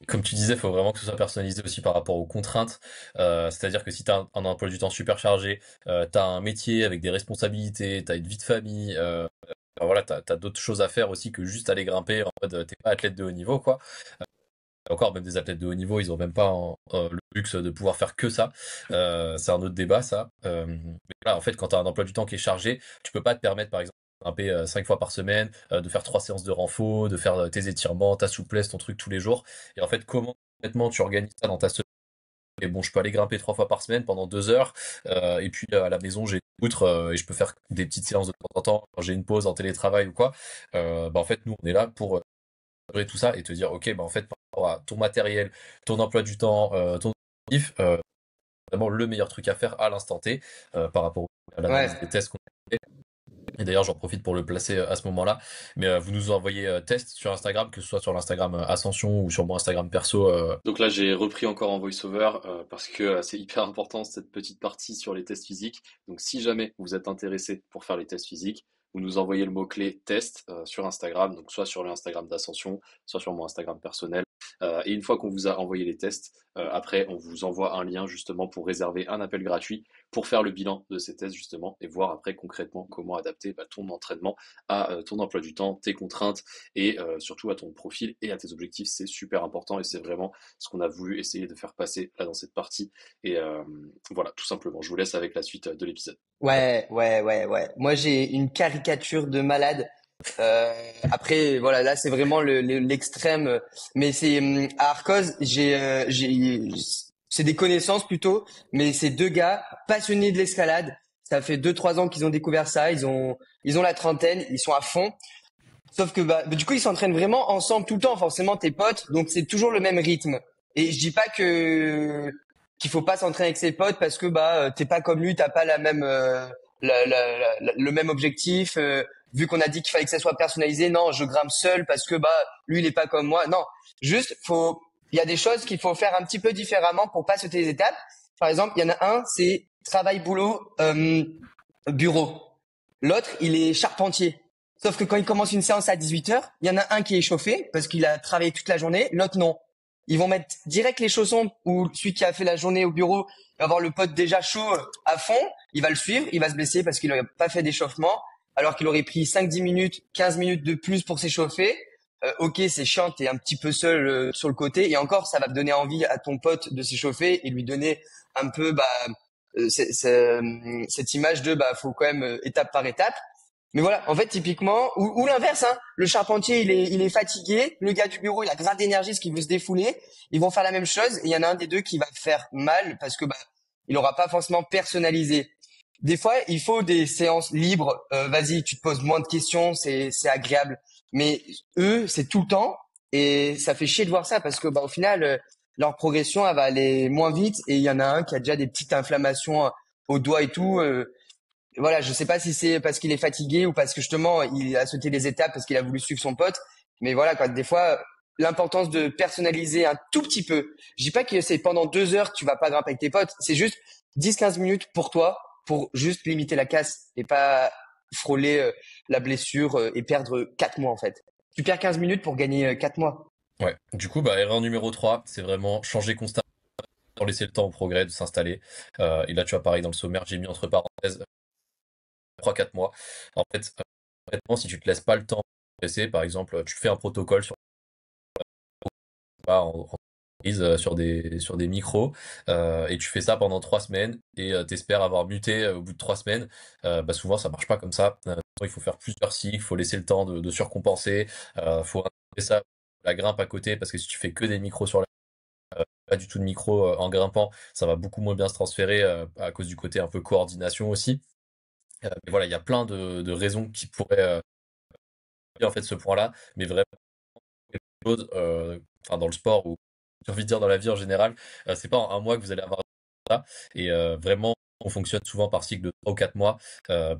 comme tu disais, il faut vraiment que ce soit personnalisé aussi par rapport aux contraintes. C'est-à-dire que si tu as un emploi du temps super chargé, tu as un métier avec des responsabilités, tu as une vie de famille, enfin, voilà, tu as d'autres choses à faire aussi que juste aller grimper en mode t'es pas athlète de haut niveau, quoi. Encore, même des athlètes de haut niveau, ils ont même pas le luxe de pouvoir faire que ça. C'est un autre débat, ça. Mais voilà, en fait, quand tu as un emploi du temps qui est chargé, tu peux pas te permettre, par exemple, de grimper 5 fois par semaine, de faire 3 séances de renfo, de faire tes étirements, ta souplesse, ton truc tous les jours. Et en fait, comment concrètement tu organises ça dans ta semaine? Et bon, je peux aller grimper 3 fois par semaine pendant 2 heures, et puis à la maison j'ai une outre et je peux faire des petites séances de temps en temps quand j'ai une pause en télétravail ou quoi. Bah en fait, nous on est là pour tout ça et te dire, ok, bah en fait, par rapport à ton matériel, ton emploi du temps, ton objectif, vraiment le meilleur truc à faire à l'instant T par rapport à l'analyse des Ouais. tests qu'on a fait. Et d'ailleurs, j'en profite pour le placer à ce moment-là. Mais vous nous envoyez test sur Instagram, que ce soit sur l'Instagram Ascension ou sur mon Instagram perso. Donc là, j'ai repris encore en voice-over parce que c'est hyper important cette petite partie sur les tests physiques. Donc si jamais vous êtes intéressé pour faire les tests physiques, vous nous envoyez le mot-clé test sur Instagram, donc soit sur l'Instagram d'Ascension, soit sur mon Instagram personnel. Et une fois qu'on vous a envoyé les tests, après on vous envoie un lien justement pour réserver un appel gratuit pour faire le bilan de ces tests justement et voir après concrètement comment adapter ton entraînement à ton emploi du temps, tes contraintes et surtout à ton profil et à tes objectifs. C'est super important et c'est vraiment ce qu'on a voulu essayer de faire passer là dans cette partie. Et voilà, tout simplement. Je vous laisse avec la suite de l'épisode. Ouais. Moi, j'ai une caricature de malade. Euh, Après, voilà, là, c'est vraiment l'extrême. Mais c'est à Arcos, c'est des connaissances plutôt, mais c'est deux gars passionnés de l'escalade. Ça fait 2, 3 ans qu'ils ont découvert ça. Ils ont la trentaine, ils sont à fond. Sauf que bah, du coup, ils s'entraînent vraiment ensemble tout le temps, forcément tes potes, donc c'est toujours le même rythme. Et je dis pas que qu'il faut pas s'entraîner avec ses potes parce que bah t'es pas comme lui, t'as pas la même le même objectif. Vu qu'on a dit qu'il fallait que ça soit personnalisé, non, je grimpe seul parce que bah lui il est pas comme moi. Non, juste il y a des choses qu'il faut faire un petit peu différemment pour pas sauter les étapes. Par exemple, il y en a un, c'est travail boulot bureau. L'autre, il est charpentier. Sauf que quand il commence une séance à 18 heures, il y en a un qui est échauffé parce qu'il a travaillé toute la journée, l'autre non. Ils vont mettre direct les chaussons où celui qui a fait la journée au bureau va avoir le pote déjà chaud à fond, il va le suivre, il va se blesser parce qu'il n'aurait pas fait d'échauffement, alors qu'il aurait pris 5, 10 minutes, 15 minutes de plus pour s'échauffer. Ok, c'est chiant, t'es un petit peu seul sur le côté, et encore, ça va te donner envie à ton pote de s'échauffer et lui donner un peu cette image de faut quand même étape par étape. Mais voilà, en fait, typiquement, ou l'inverse, hein, le charpentier, il est fatigué, le gars du bureau, il a grave d'énergie, parce qu'il veut se défouler, ils vont faire la même chose, et il y en a un des deux qui va faire mal, parce que il aura pas forcément personnalisé. Des fois, il faut des séances libres, vas-y, tu te poses moins de questions, c'est agréable. Mais eux, c'est tout le temps, et ça fait chier de voir ça, parce que au final, leur progression, elle va aller moins vite, et il y en a un qui a déjà des petites inflammations au doigt et tout, voilà, je sais pas si c'est parce qu'il est fatigué ou parce que justement il a sauté les étapes parce qu'il a voulu suivre son pote. Mais voilà, quoi, des fois, l'importance de personnaliser un tout petit peu. Je dis pas que c'est pendant 2 heures tu vas pas grimper avec tes potes. C'est juste 10, 15 minutes pour toi, pour juste limiter la casse et pas frôler la blessure et perdre 4 mois en fait. Tu perds 15 minutes pour gagner 4 mois. Ouais. Du coup, bah, erreur numéro 3, c'est vraiment changer constamment, laisser le temps au progrès de s'installer. Et là, tu vois, pareil, dans le sommaire, j'ai mis entre parenthèses 3-4 mois. En fait, honnêtement, si tu te laisses pas le temps de progresser, par exemple, tu fais un protocole sur pas en prise, sur des micros, et tu fais ça pendant 3 semaines et t'espères avoir muté au bout de 3 semaines. Bah souvent ça marche pas comme ça. Il faut faire plusieurs cycles, il faut laisser le temps de surcompenser, faut intégrer ça la grimpe à côté parce que si tu fais que des micros sur la pas du tout de micro en grimpant, ça va beaucoup moins bien se transférer à cause du côté un peu coordination aussi. Mais voilà, il y a plein de raisons qui pourraient en fait ce point-là, mais vraiment quelque chose, enfin dans le sport ou j'ai envie de dire dans la vie en général, c'est pas en un mois que vous allez avoir ça. Et vraiment, on fonctionne souvent par cycle de 3 ou 4 mois.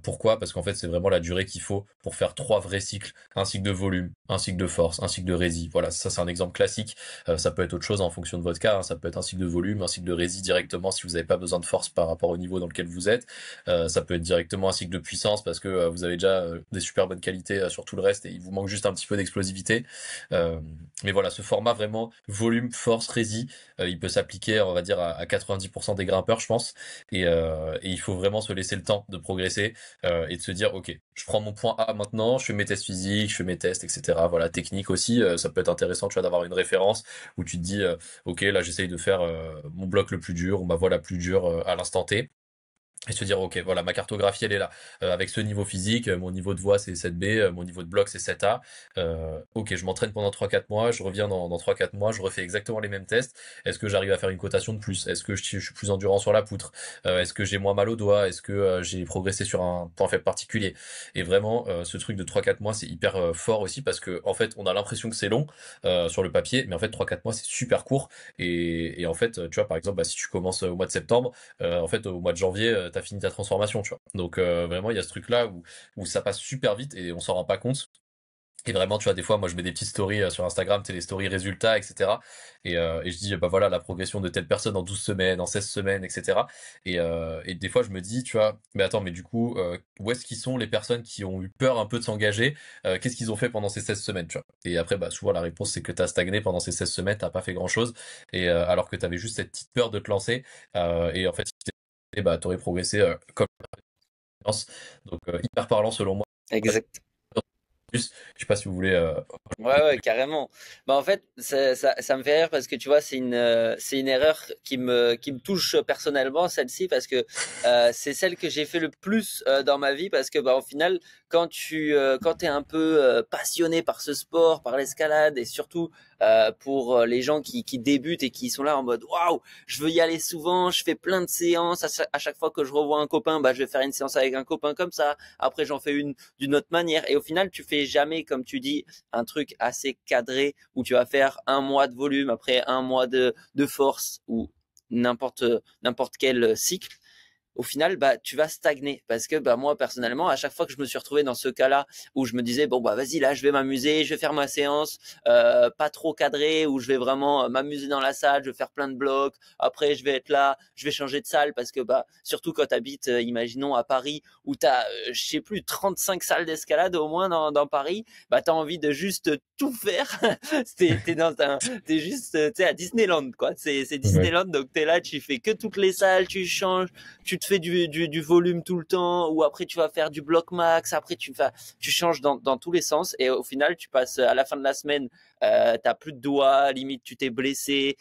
Pourquoi? Parce qu'en fait, c'est vraiment la durée qu'il faut pour faire 3 vrais cycles. Un cycle de volume, un cycle de force, un cycle de rési. Voilà, ça c'est un exemple classique. Ça peut être autre chose en fonction de votre cas, hein. Ça peut être un cycle de volume, un cycle de rési directement si vous n'avez pas besoin de force par rapport au niveau dans lequel vous êtes. Ça peut être directement un cycle de puissance parce que vous avez déjà des super bonnes qualités sur tout le reste et il vous manque juste un petit peu d'explosivité. Euh, mais voilà, ce format vraiment volume, force, rési, il peut s'appliquer, on va dire, à 90% des grimpeurs, je pense. Et il faut vraiment se laisser le temps de progresser et de se dire, ok, je prends mon point A maintenant, je fais mes tests physiques, je fais mes tests, etc. Voilà, technique aussi, ça peut être intéressant, tu vois, d'avoir une référence où tu te dis, ok, là j'essaye de faire mon bloc le plus dur ou ma voie la plus dure à l'instant T. Et se dire, ok, voilà, ma cartographie, elle est là. Avec ce niveau physique, mon niveau de voix, c'est 7B, mon niveau de bloc, c'est 7A. Ok, je m'entraîne pendant 3-4 mois, je reviens dans 3-4 mois, je refais exactement les mêmes tests. Est-ce que j'arrive à faire une cotation de plus? Est-ce que je suis plus endurant sur la poutre? Est-ce que j'ai moins mal au doigt? Est-ce que j'ai progressé sur un point faible particulier? Et vraiment, ce truc de 3-4 mois, c'est hyper fort aussi parce que, en fait, on a l'impression que c'est long sur le papier, mais en fait, 3-4 mois, c'est super court. Et en fait, tu vois, par exemple, bah, si tu commences au mois de septembre, en fait, au mois de janvier, t'as fini ta transformation, tu vois. Donc vraiment, il y a ce truc-là où ça passe super vite et on s'en rend pas compte. Et vraiment, tu vois, des fois, moi, je mets des petites stories sur Instagram, tu sais, les stories résultats, etc. Et je dis, bah voilà, la progression de telle personne en 12 semaines, en 16 semaines, etc. Et des fois, je me dis, tu vois, mais attends, mais du coup, où est-ce qu'ils sont les personnes qui ont eu peur un peu de s'engager? Qu'est-ce qu'ils ont fait pendant ces 16 semaines, tu vois? Et après, bah, souvent, la réponse, c'est que t'as stagné pendant ces 16 semaines, t'as pas fait grand-chose. Et alors que t'avais juste cette petite peur de te lancer. Et en fait, si t'étais, bah, t'aurais progressé comme lance. Donc, hyper parlant selon moi. Exact. Plus. Je sais pas si vous voulez. Ouais, ouais, carrément. Bah, en fait, ça me fait rire parce que tu vois, c'est une erreur qui me touche personnellement, celle-ci, parce que c'est celle que j'ai fait le plus dans ma vie, parce que bah, au final, quand t'es un peu passionné par ce sport, par l'escalade, et surtout pour les gens qui débutent et qui sont là en mode waouh, je veux y aller souvent, je fais plein de séances, à chaque fois que je revois un copain, bah, je vais faire une séance avec un copain comme ça, après j'en fais une d'une autre manière, et au final, tu fais jamais, comme tu dis, un truc assez cadré où tu vas faire un mois de volume, après un mois de force ou n'importe quel cycle. Au final, bah, tu vas stagner parce que bah, moi, personnellement, à chaque fois que je me suis retrouvé dans ce cas-là où je me disais, bon, bah, vas-y, là, je vais m'amuser, je vais faire ma séance, pas trop cadrée, où je vais vraiment m'amuser dans la salle, je vais faire plein de blocs. Après, je vais être là, je vais changer de salle parce que, bah, surtout quand tu habites, imaginons, à Paris, où tu as, je sais plus, 35 salles d'escalade au moins dans Paris, bah, tu as envie de juste tout faire. T'es juste, tu sais, à Disneyland, quoi. C'est Ouais. Disneyland, donc t'es là, tu fais que toutes les salles, tu changes, tu te fais du volume tout le temps, ou après tu vas faire du bloc max, après tu changes dans tous les sens, et au final tu passes à la fin de la semaine, t'as plus de doigts, limite tu t'es blessé,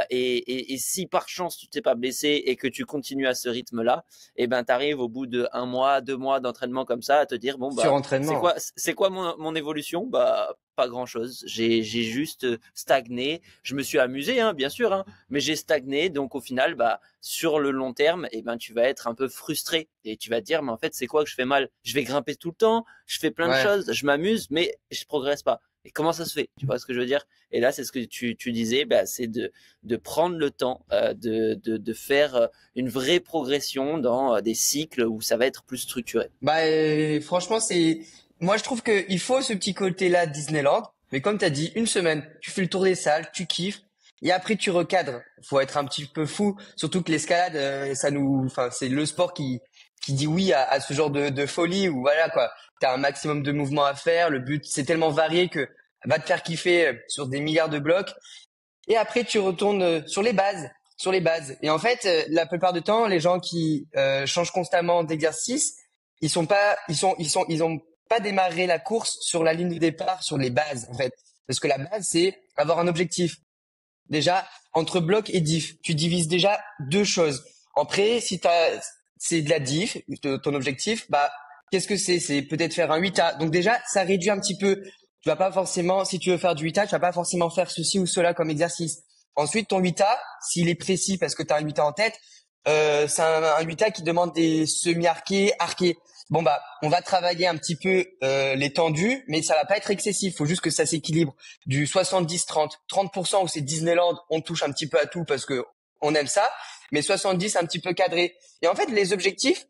et si par chance tu t'es pas blessé et que tu continues à ce rythme-là, et ben t'arrives au bout de 1 mois, 2 mois d'entraînement comme ça à te dire bon bah Surentraînement. c'est quoi mon évolution? Bah pas grand chose. J'ai juste stagné. Je me suis amusé, hein, bien sûr, hein, mais j'ai stagné. Donc au final, bah sur le long terme, eh ben tu vas être un peu frustré et tu vas te dire mais en fait c'est quoi que je fais mal? Je vais grimper tout le temps, je fais plein de Ouais. choses, je m'amuse, mais je progresse pas. Et comment ça se fait? Tu vois ce que je veux dire? Et là c'est ce que tu disais, bah c'est de prendre le temps de faire une vraie progression dans des cycles où ça va être plus structuré. Bah franchement moi je trouve que il faut ce petit côté-là de Disneyland, mais comme tu as dit, une semaine, tu fais le tour des salles, tu kiffes et après tu recadres. Faut être un petit peu fou, surtout que l'escalade ça nous enfin c'est le sport qui dit oui à ce genre de folie où voilà quoi, t'as un maximum de mouvements à faire, le but c'est tellement varié que va te faire kiffer sur des milliards de blocs. Et après tu retournes sur les bases. Et en fait, la plupart du temps, les gens qui changent constamment d'exercice, ils ont pas démarré la course sur la ligne de départ sur les bases en fait, parce que la base c'est avoir un objectif. Déjà, entre bloc et diff, tu divises déjà deux choses. Après, si c'est de la diff, ton objectif, bah, qu'est-ce que c'est? C'est peut-être faire un 8A. Donc déjà, ça réduit un petit peu. Tu vas pas forcément, si tu veux faire du 8A, tu vas pas forcément faire ceci ou cela comme exercice. Ensuite, ton 8A, s'il est précis parce que tu as un 8A en tête, c'est un 8A qui demande des semi-arqués, arqués. Bon bah, on va travailler un petit peu les tendus, mais ça va pas être excessif. Faut juste que ça s'équilibre. Du 70-30, 30% où c'est Disneyland, on touche un petit peu à tout parce que on aime ça, mais 70 un petit peu cadré. Et en fait, les objectifs,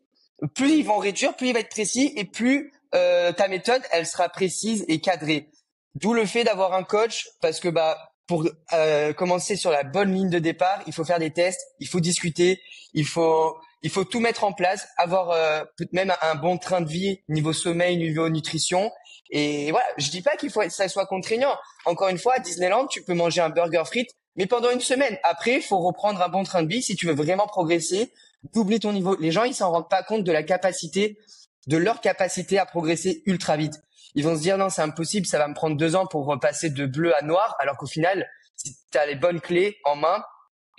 plus ils vont réduire, plus il va être précis et plus ta méthode, elle sera précise et cadrée. D'où le fait d'avoir un coach parce que bah pour commencer sur la bonne ligne de départ, il faut faire des tests, il faut discuter, il faut tout mettre en place, avoir même un bon train de vie niveau sommeil, niveau nutrition. Et voilà, je dis pas qu'il faut que ça soit contraignant. Encore une fois, à Disneyland, tu peux manger un burger frites, mais pendant une semaine. Après, il faut reprendre un bon train de vie si tu veux vraiment progresser, doubler ton niveau. Les gens, ils s'en rendent pas compte de leur capacité à progresser ultra vite. Ils vont se dire non, c'est impossible, ça va me prendre 2 ans pour repasser de bleu à noir, alors qu'au final, si tu as les bonnes clés en main,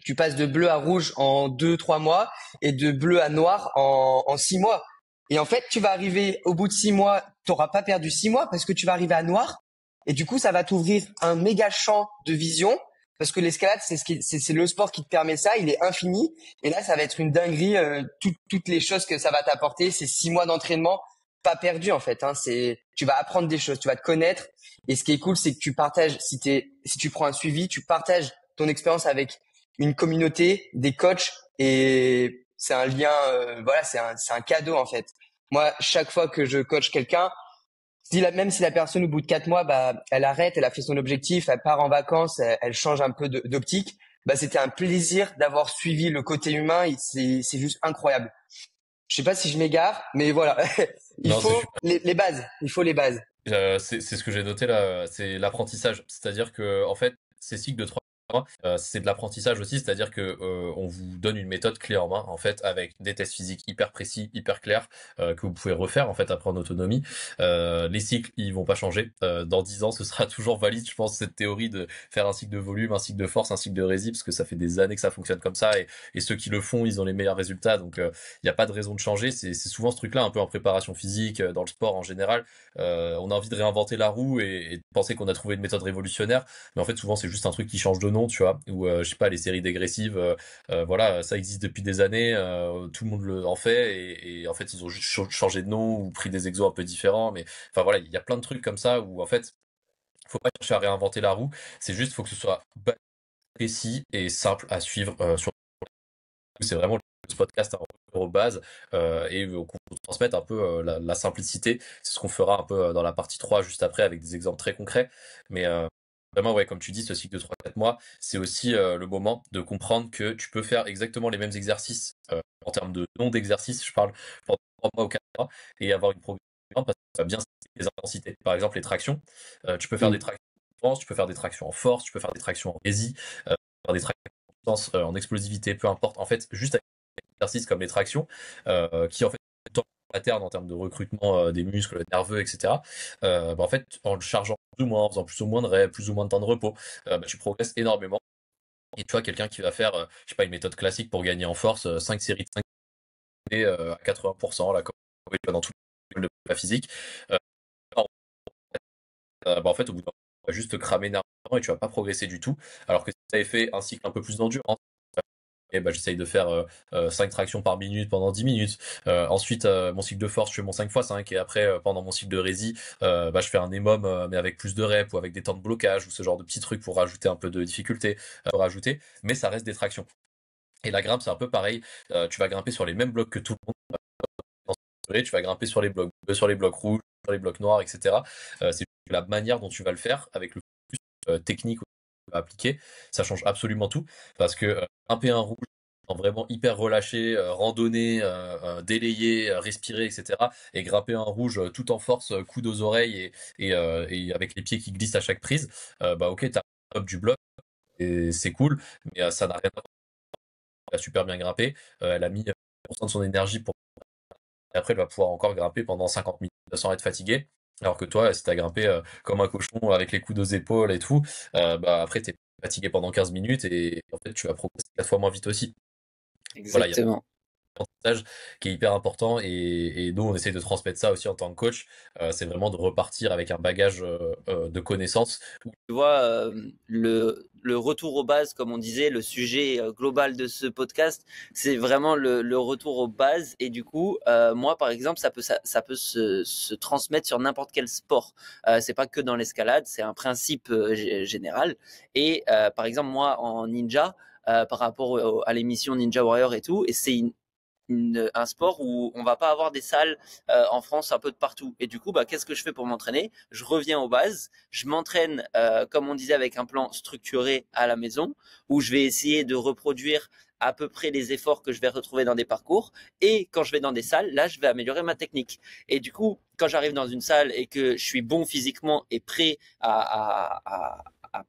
tu passes de bleu à rouge en 2-3 mois et de bleu à noir en 6 mois. Et en fait, tu vas arriver au bout de 6 mois, tu n'auras pas perdu 6 mois parce que tu vas arriver à noir. Et du coup, ça va t'ouvrir un méga champ de vision parce que l'escalade, c'est le sport qui te permet ça. Il est infini. Et là, ça va être une dinguerie. Toutes les choses que ça va t'apporter, c'est 6 mois d'entraînement pas perdu en fait. Hein. Tu vas apprendre des choses, tu vas te connaître. Et ce qui est cool, c'est que tu partages. Si tu prends un suivi, tu partages ton expérience avec une communauté, des coachs, et c'est un lien. Voilà, c'est un cadeau en fait. Moi, chaque fois que je coach quelqu'un, même si la personne au bout de 4 mois, bah, elle arrête, elle a fait son objectif, elle part en vacances, elle change un peu d'optique, bah, c'était un plaisir d'avoir suivi le côté humain. C'est juste incroyable. Je sais pas si je m'égare, mais voilà. Il Non, c'est faut super. les bases. Il faut les bases. C'est ce que j'ai noté là, c'est l'apprentissage. C'est-à-dire que en fait, ces cycles de 3 mois, c'est de l'apprentissage aussi, c'est-à-dire que on vous donne une méthode clé en main, en fait, avec des tests physiques hyper précis, hyper clairs, que vous pouvez refaire en fait après en autonomie. Les cycles, ils vont pas changer. Dans 10 ans, ce sera toujours valide, je pense, cette théorie de faire un cycle de volume, un cycle de force, un cycle de rési, parce que ça fait des années que ça fonctionne comme ça, et ceux qui le font, ils ont les meilleurs résultats. Donc, il n'y a pas de raison de changer. C'est souvent ce truc-là, un peu en préparation physique, dans le sport en général. On a envie de réinventer la roue et de penser qu'on a trouvé une méthode révolutionnaire, mais en fait souvent c'est juste un truc qui change de nom, tu vois, ou je sais pas, les séries dégressives, voilà, ça existe depuis des années, tout le monde en fait, et en fait ils ont juste changé de nom ou pris des exos un peu différents, mais enfin voilà, il y a plein de trucs comme ça où en fait faut pas chercher à réinventer la roue, c'est juste faut que ce soit précis et simple à suivre c'est vraiment ce podcast à revenir aux bases et qu'on vous transmette un peu la simplicité. C'est ce qu'on fera un peu dans la partie 3 juste après avec des exemples très concrets. Mais vraiment, ouais, comme tu dis, ce cycle de 3-4 mois, c'est aussi le moment de comprendre que tu peux faire exactement les mêmes exercices en termes de nom d'exercice, je parle pendant 3 mois ou 4 mois, et avoir une progression parce que tu vas bien les intensités. Par exemple, les tractions, tu peux faire des Mm. tractions en force, tu peux faire des tractions en force, tu peux faire des tractions en résि, faire des tractions en explosivité, peu importe. En fait, juste avec des exercices comme les tractions, qui en fait pattern en termes de recrutement des muscles nerveux, etc. Bah, en fait, en le chargeant plus ou moins, en faisant plus ou moins de reps, plus ou moins de temps de repos, bah, tu progresses énormément. Et tu vois, quelqu'un qui va faire, je sais pas, une méthode classique pour gagner en force, 5 séries de 5 à 80%, là, comme dans tout le de la physique, euh, bah, en fait, au bout d'un moment, tu vas juste te cramer énormément et tu vas pas progresser du tout. Alors que si tu avais fait un cycle un peu plus d'endurance, et bah, j'essaye de faire 5 tractions par minute pendant 10 minutes. Ensuite, mon cycle de force, je fais mon 5x5. Et après, pendant mon cycle de rési, bah, je fais un EMOM, mais avec plus de reps ou avec des temps de blocage ou ce genre de petits trucs pour rajouter un peu de difficulté. Rajouter, mais ça reste des tractions. Et la grimpe, c'est un peu pareil. Tu vas grimper sur les mêmes blocs que tout le monde. Tu vas grimper sur les blocs rouges, sur les blocs noirs, etc. C'est la manière dont tu vas le faire avec le plus technique à appliquer. Ça change absolument tout parce que grimper un rouge étant vraiment hyper relâché, randonner, délayer, respirer, etc. Et grimper en rouge tout en force, coude aux oreilles et avec les pieds qui glissent à chaque prise, bah ok, t'as le top du bloc et c'est cool, mais ça n'a rien à voir. Elle a super bien grimpé, elle a mis 1% de son énergie pour et après elle va pouvoir encore grimper pendant 50 minutes sans être fatiguée. Alors que toi, si t'as grimpé comme un cochon avec les coudes aux épaules et tout, bah après t'es fatigué pendant 15 minutes et en fait tu vas progresser 4 fois moins vite aussi. Voilà, il y a Exactement. un apprentissage qui est hyper important et nous on essaie de transmettre ça aussi en tant que coach. C'est vraiment de repartir avec un bagage de connaissances. Tu vois, le retour aux bases, comme on disait, le sujet global de ce podcast, c'est vraiment le retour aux bases. Et du coup, moi, par exemple, ça peut se transmettre sur n'importe quel sport. C'est pas que dans l'escalade, c'est un principe général. Et par exemple, moi, en ninja, par rapport à l'émission Ninja Warrior et tout, et c'est un sport où on va pas avoir des salles en France un peu de partout. Et du coup, bah, qu'est-ce que je fais pour m'entraîner? Je reviens aux bases, je m'entraîne, comme on disait, avec un plan structuré à la maison, où je vais essayer de reproduire à peu près les efforts que je vais retrouver dans des parcours. Et quand je vais dans des salles, là, je vais améliorer ma technique. Et du coup, quand j'arrive dans une salle et que je suis bon physiquement et prêt à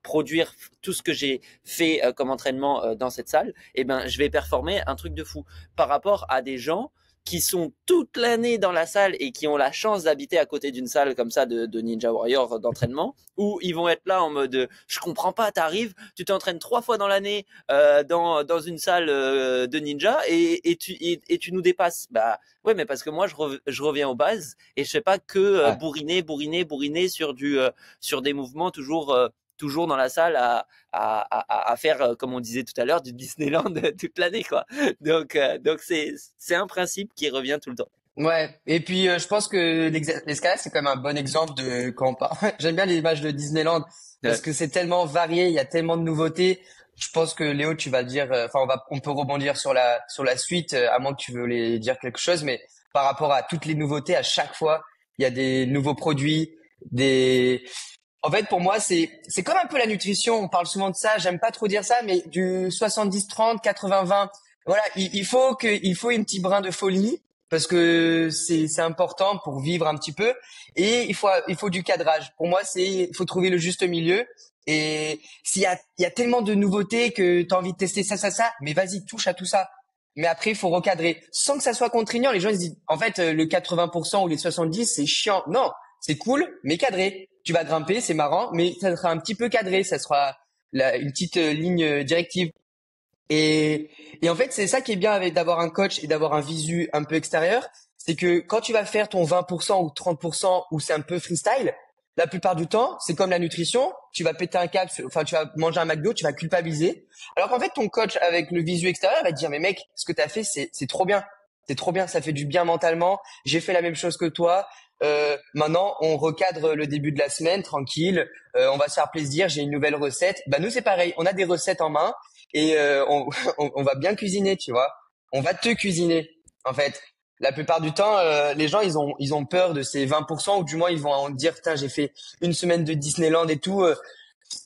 produire tout ce que j'ai fait comme entraînement dans cette salle, eh ben, je vais performer un truc de fou par rapport à des gens qui sont toute l'année dans la salle et qui ont la chance d'habiter à côté d'une salle comme ça de Ninja Warrior d'entraînement, où ils vont être là en mode je comprends pas, t'arrives, tu t'entraînes 3 fois dans l'année dans une salle de ninja et tu nous dépasses. Bah ouais, mais parce que moi je reviens aux bases et je fais pas que Ouais. bourriner sur des mouvements toujours dans la salle à faire, comme on disait tout à l'heure, du Disneyland toute l'année, quoi. Donc c'est un principe qui revient tout le temps. Ouais, et puis je pense que l'escalade c'est quand même un bon exemple de quand on parle. J'aime bien l'image de Disneyland parce Ouais. que c'est tellement varié, il y a tellement de nouveautés. Je pense que Léo, tu vas dire, enfin on peut rebondir sur la suite, à moins que tu veux dire quelque chose, mais par rapport à toutes les nouveautés, à chaque fois il y a des nouveaux produits, des. En fait, pour moi, c'est comme un peu la nutrition. On parle souvent de ça. J'aime pas trop dire ça, mais du 70-30, 80-20. Voilà, il faut un petit brin de folie parce que c'est important pour vivre un petit peu et il faut du cadrage. Pour moi, il faut trouver le juste milieu. Et il y a tellement de nouveautés que tu as envie de tester ça, mais vas-y, touche à tout ça. Mais après, il faut recadrer sans que ça soit contraignant. Les gens ils se disent, en fait, le 80% ou les 70, c'est chiant. Non, c'est cool, mais cadré. Tu vas grimper, c'est marrant, mais ça sera un petit peu cadré. Ça sera une petite ligne directive. Et, et en fait, c'est ça qui est bien avec d'avoir un coach et d'avoir un visu un peu extérieur, c'est que quand tu vas faire ton 20% ou 30% où c'est un peu freestyle, la plupart du temps, c'est comme la nutrition, tu vas péter un câble, enfin tu vas manger un McDo, tu vas culpabiliser. Alors qu'en fait, ton coach avec le visu extérieur va te dire, mais mec, ce que tu as fait, c'est trop bien. C'est trop bien, ça fait du bien mentalement. J'ai fait la même chose que toi. Maintenant, on recadre le début de la semaine, tranquille. On va se faire plaisir. J'ai une nouvelle recette. Bah nous, c'est pareil. On a des recettes en main et on va bien cuisiner, tu vois. On va te cuisiner. En fait, la plupart du temps, les gens, ils ont peur de ces 20% ou du moins ils vont en dire, putain, j'ai fait une semaine de Disneyland et tout.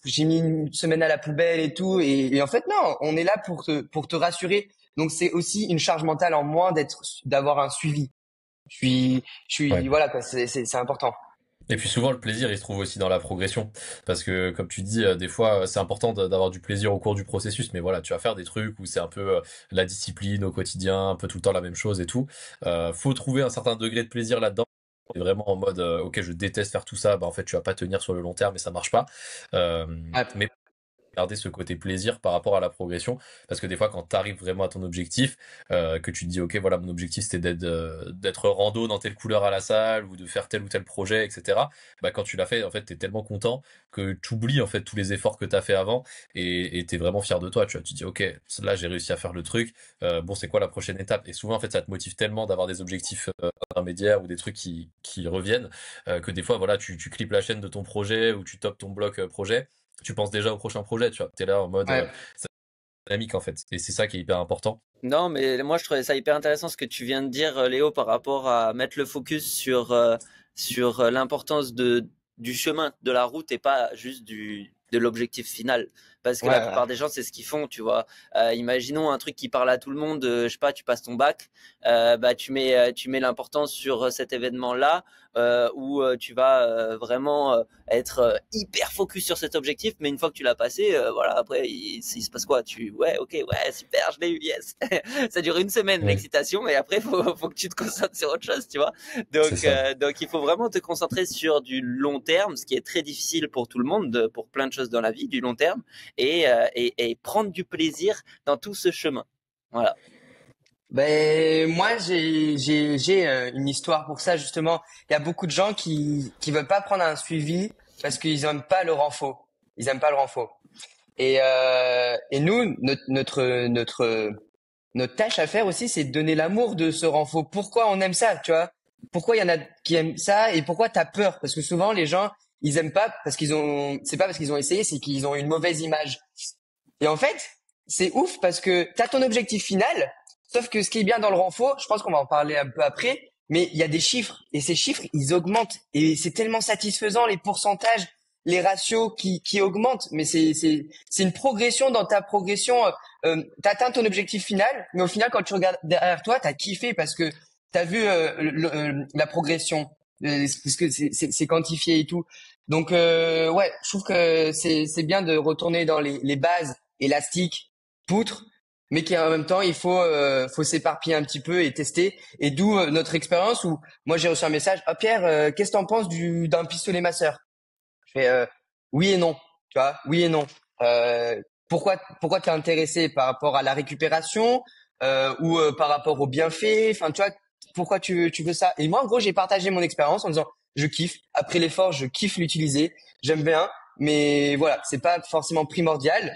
J'ai mis une semaine à la poubelle et tout. Et en fait, non, on est là pour te rassurer. Donc, c'est aussi une charge mentale en moins d'avoir un suivi. Ouais. Voilà, quoi, c'est important. Et puis souvent le plaisir il se trouve aussi dans la progression parce que comme tu dis des fois c'est important d'avoir du plaisir au cours du processus mais voilà tu vas faire des trucs où c'est un peu la discipline au quotidien un peu tout le temps la même chose et tout faut trouver un certain degré de plaisir là-dedans et vraiment en mode ok je déteste faire tout ça bah en fait tu vas pas tenir sur le long terme et ça marche pas euh, Ouais, mais garder ce côté plaisir par rapport à la progression parce que des fois quand tu arrives vraiment à ton objectif que tu te dis ok voilà mon objectif c'était d'être rando dans telle couleur à la salle ou de faire tel ou tel projet etc bah quand tu l'as fait en fait t'es tellement content que tu oublies en fait tous les efforts que t'as fait avant et t'es vraiment fier de toi tu vois tu te dis ok là j'ai réussi à faire le truc bon c'est quoi la prochaine étape et souvent en fait ça te motive tellement d'avoir des objectifs intermédiaires ou des trucs qui reviennent que des fois voilà tu clips la chaîne de ton projet ou tu topes ton bloc projet tu penses déjà au prochain projet, tu vois. T'es là en mode ouais, c'est dynamique en fait. Et c'est ça qui est hyper important. Non, mais moi je trouvais ça hyper intéressant ce que tu viens de dire, Léo, par rapport à mettre le focus sur l'importance du chemin, de la route et pas juste de l'objectif final. parce que Ouais, la ouais. plupart des gens, c'est ce qu'ils font, tu vois. Imaginons un truc qui parle à tout le monde, je sais pas, tu passes ton bac, bah tu mets l'importance sur cet événement-là, où tu vas vraiment être hyper focus sur cet objectif, mais une fois que tu l'as passé, voilà, après il se passe quoi? Ouais, ok, ouais, super, je l'ai eu, yes. Ça dure une semaine Oui, l'excitation, et après faut que tu te concentres sur autre chose, tu vois. c'est ça. Donc il faut vraiment te concentrer sur du long terme, ce qui est très difficile pour tout le monde, pour plein de choses dans la vie, du long terme, et prendre du plaisir dans tout ce chemin. Voilà. Ben moi j'ai une histoire pour ça justement. Il y a beaucoup de gens qui veulent pas prendre un suivi parce qu'ils aiment pas le renfort. Ils aiment pas le renfort. Et nous notre tâche à faire aussi, c'est de donner l'amour de ce renfort. Pourquoi on aime ça, tu vois? Pourquoi il y en a qui aiment ça et pourquoi t'as peur? Parce que souvent les gens ils aiment pas parce qu'ils ont, c'est pas parce qu'ils ont essayé, c'est qu'ils ont une mauvaise image. Et en fait, c'est ouf parce que t'as ton objectif final, sauf que ce qui est bien dans le renfort, je pense qu'on va en parler un peu après, mais il y a des chiffres et ces chiffres ils augmentent et c'est tellement satisfaisant les pourcentages, les ratios qui augmentent, mais c'est une progression dans ta progression. T'atteins ton objectif final, mais au final quand tu regardes derrière toi, t'as kiffé parce que t'as vu la progression, parce que c'est quantifié et tout. Donc ouais, je trouve que c'est bien de retourner dans les bases élastique, poutre, mais qu'en même temps, il faut s'éparpiller un petit peu et tester. Et d'où notre expérience où moi j'ai reçu un message, ah Pierre, qu'est-ce que t'en penses d'un pistolet masseur? Je fais oui et non, tu vois, oui et non. Pourquoi t'es intéressé par rapport à la récupération ou par rapport au bienfait? Enfin, tu vois, pourquoi tu veux ça? Et moi, en gros, j'ai partagé mon expérience en disant, je kiffe. Après l'effort, je kiffe l'utiliser. J'aime bien, mais voilà, c'est pas forcément primordial.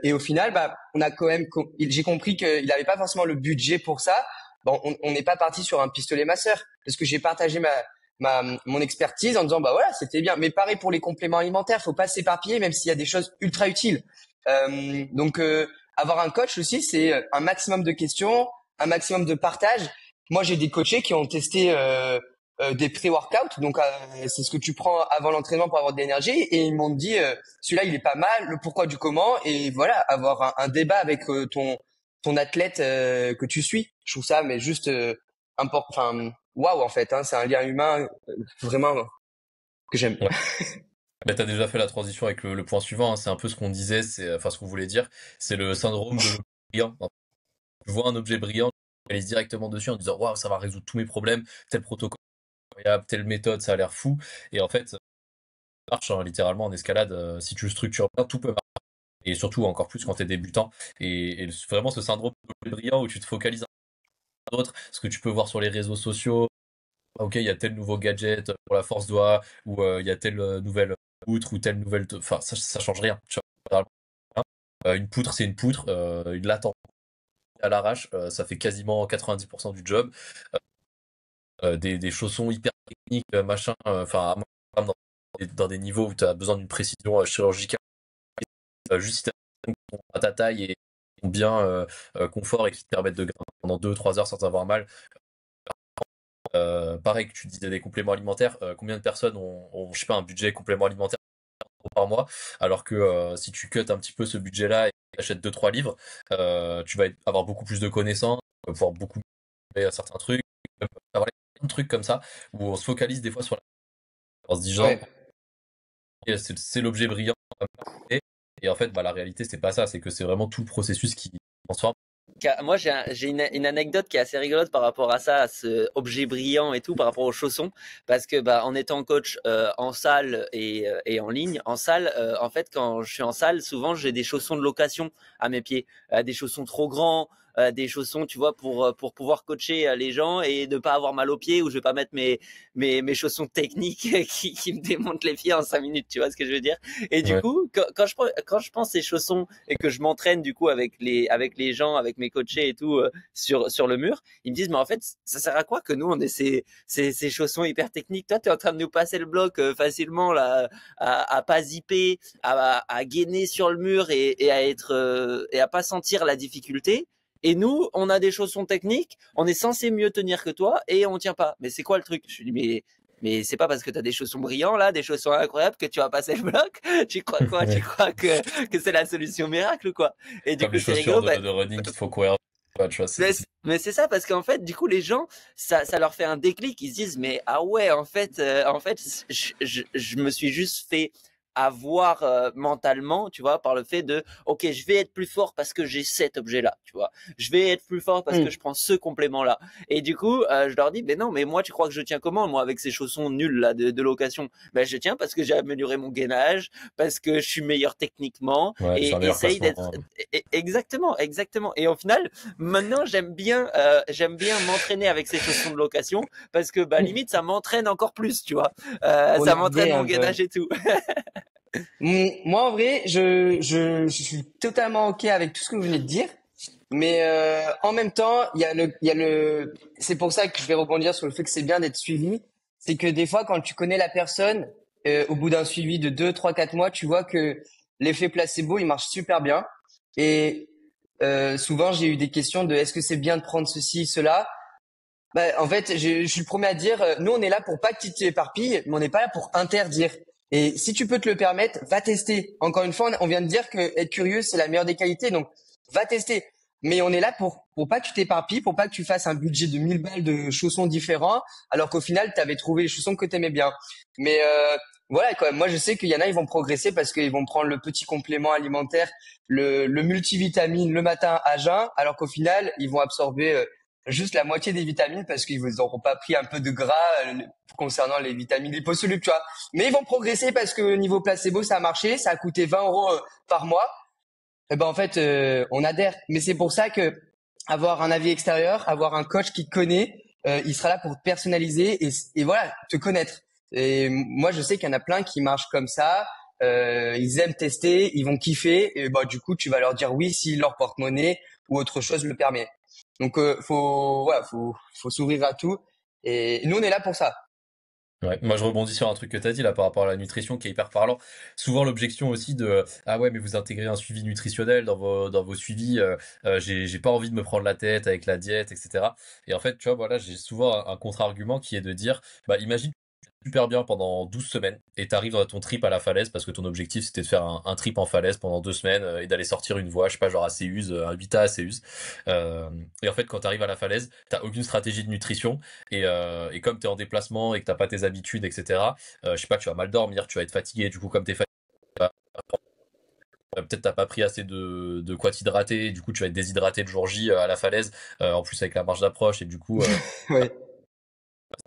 Et au final, bah, on a quand même, j'ai compris qu'il n'avait pas forcément le budget pour ça. Bon, on n'est pas parti sur un pistolet masseur parce que j'ai partagé mon expertise en disant bah voilà c'était bien, mais pareil pour les compléments alimentaires, faut pas s'éparpiller même s'il y a des choses ultra utiles. Donc avoir un coach aussi, c'est un maximum de questions, un maximum de partage. Moi j'ai des coachés qui ont testé des pré-workouts, donc c'est ce que tu prends avant l'entraînement pour avoir de l'énergie, et ils m'ont dit celui-là il est pas mal, le pourquoi du comment, et voilà, avoir un débat avec ton athlète que tu suis. Je trouve ça mais juste enfin waouh en fait, hein, c'est un lien humain vraiment que j'aime. Ouais. Mais t'as déjà fait la transition avec le point suivant, hein. C'est un peu ce qu'on disait, enfin ce qu'on voulait dire, c'est le syndrome de l'objet brillant. Tu vois un objet brillant, tu réalises directement dessus en disant waouh, ça va résoudre tous mes problèmes, tel protocole, incroyable, telle méthode, ça a l'air fou. Et en fait, ça marche hein, littéralement en escalade. Si tu le structures bien, tout peut marcher. Et surtout, encore plus quand t'es débutant. Et vraiment, ce syndrome de l'objet brillant où tu te focalises sur d'autres, ce que tu peux voir sur les réseaux sociaux. Ah, ok, il y a tel nouveau gadget pour la force doigt, ou il y a telle nouvelle poutre, ou telle nouvelle. Enfin, ça change rien. Tu vois, une poutre, c'est une poutre. Une latte à l'arrache, ça fait quasiment 90% du job. Des chaussons hyper techniques, machin, enfin, dans des niveaux où tu as besoin d'une précision chirurgicale, juste si tu à ta taille et bien confort et qui te permettent de grimper pendant 2-3 heures sans avoir mal. Pareil que tu disais des compléments alimentaires, combien de personnes ont, je sais pas, un budget complément alimentaire par mois, alors que si tu cut un petit peu ce budget-là et achètes 2-3 livres, tu vas avoir beaucoup plus de connaissances, tu vas pouvoir beaucoup mieux certains trucs, même avoir plein de trucs comme ça, où on se focalise des fois sur en se disant Ouais. c'est l'objet brillant, et en fait bah, la réalité c'est pas ça, c'est que c'est vraiment tout le processus qui transforme. Moi, j'ai une anecdote qui est assez rigolote par rapport à ça, à ce objet brillant et tout, par rapport aux chaussons, parce que bah, en étant coach en salle et en ligne, en salle, en fait, quand je suis en salle, souvent j'ai des chaussons de location à mes pieds, des chaussons trop grands, des chaussons, tu vois, pour pouvoir coacher les gens et ne pas avoir mal aux pieds, ou je vais pas mettre mes chaussons techniques qui me démontent les pieds en 5 minutes, tu vois ce que je veux dire? Et du Ouais. coup, quand je pense ces chaussons et que je m'entraîne du coup avec les gens, avec mes coachés et tout sur le mur, ils me disent mais en fait ça sert à quoi que nous on ait ces chaussons hyper techniques? Toi tu es en train de nous passer le bloc facilement là, à pas zipper, à gainer sur le mur et à être et à pas sentir la difficulté. Et nous, on a des chaussons techniques, on est censé mieux tenir que toi et on tient pas. Mais c'est quoi le truc? Je lui dis mais c'est pas parce que t'as des chaussons brillants là, des chaussons incroyables que tu vas passer le bloc. Tu crois quoi? Tu Ouais. crois que c'est la solution miracle ou quoi? Et du Comme coup, les c'est chaussures rigolo. Bah, de running qu'il faut courir. Ouais, tu vois, mais c'est ça parce qu'en fait, du coup, les gens, ça leur fait un déclic. Ils se disent, mais ah ouais, en fait, je me suis juste fait avoir mentalement, tu vois, par le fait de, ok, je vais être plus fort parce que j'ai cet objet-là, tu vois. Je vais être plus fort parce que Hmm. je prends ce complément-là. Et du coup, je leur dis, mais non, mais moi, tu crois que je tiens comment, moi, avec ces chaussons nuls là de location? Ben, je tiens parce que j'ai amélioré mon gainage, parce que je suis meilleur techniquement ouais, j'ai un et meilleur essaye placement. d'être exactement, exactement. Et au final maintenant, j'aime bien m'entraîner avec ces chaussons de location parce que bah limite ça m'entraîne encore plus, tu vois. Pour Ça m'entraîne naviguer mon un peu. gainage et tout. Moi, en vrai, je suis totalement OK avec tout ce que vous venez de dire. Mais en même temps, c'est pour ça que je vais rebondir sur le fait que c'est bien d'être suivi. C'est que des fois, quand tu connais la personne, au bout d'un suivi de 2, 3, 4 mois, tu vois que l'effet placebo, il marche super bien. Et souvent, j'ai eu des questions de est-ce que c'est bien de prendre ceci, cela. Bah, en fait, je suis le premier à dire, nous, on est là pour pas que tu t'éparpilles, mais on n'est pas là pour interdire. Et si tu peux te le permettre, va tester. Encore une fois, on vient de dire que être curieux, c'est la meilleure des qualités, donc va tester. Mais on est là pour pas que tu t'éparpilles, pour pas que tu fasses un budget de 1000 balles de chaussons différents, alors qu'au final, tu avais trouvé les chaussons que tu aimais bien. Mais voilà, quoi. Moi, je sais qu'il y en a, ils vont progresser parce qu'ils vont prendre le petit complément alimentaire, le multivitamine le matin à jeun, alors qu'au final, ils vont absorber juste la moitié des vitamines parce qu'ils n'auront pas pris un peu de gras concernant les vitamines liposolubles, tu vois. Mais ils vont progresser parce que niveau placebo, ça a marché, ça a coûté 20 euros par mois. Et ben en fait, on adhère. Mais c'est pour ça que avoir un avis extérieur, avoir un coach qui te connaît, il sera là pour te personnaliser et voilà, te connaître. Et moi, je sais qu'il y en a plein qui marchent comme ça. Ils aiment tester, ils vont kiffer. Et bah du coup, tu vas leur dire oui si leur porte-monnaie ou autre chose le permet. Donc faut s'ouvrir à tout. Et nous, on est là pour ça. Ouais, moi je rebondis sur un truc que tu as dit là par rapport à la nutrition qui est hyper parlant. Souvent l'objection aussi de ah ouais mais vous intégrez un suivi nutritionnel dans vos suivis, j'ai pas envie de me prendre la tête avec la diète etc. Et en fait tu vois voilà j'ai souvent un contre-argument qui est de dire bah imagine super bien pendant 12 semaines et t'arrives dans ton trip à la falaise parce que ton objectif c'était de faire un trip en falaise pendant 2 semaines et d'aller sortir une voie, je sais pas, genre à Céuse, un 8A à Céuse. Et en fait, quand t'arrives à la falaise, t'as aucune stratégie de nutrition et comme t'es en déplacement et que t'as pas tes habitudes, etc., je sais pas, tu vas mal dormir, tu vas être fatigué, du coup, comme t'es fatigué, peut-être t'as pas pris assez de quoi t'hydrater, du coup tu vas être déshydraté le jour J à la falaise, en plus avec la marche d'approche et du coup Ouais.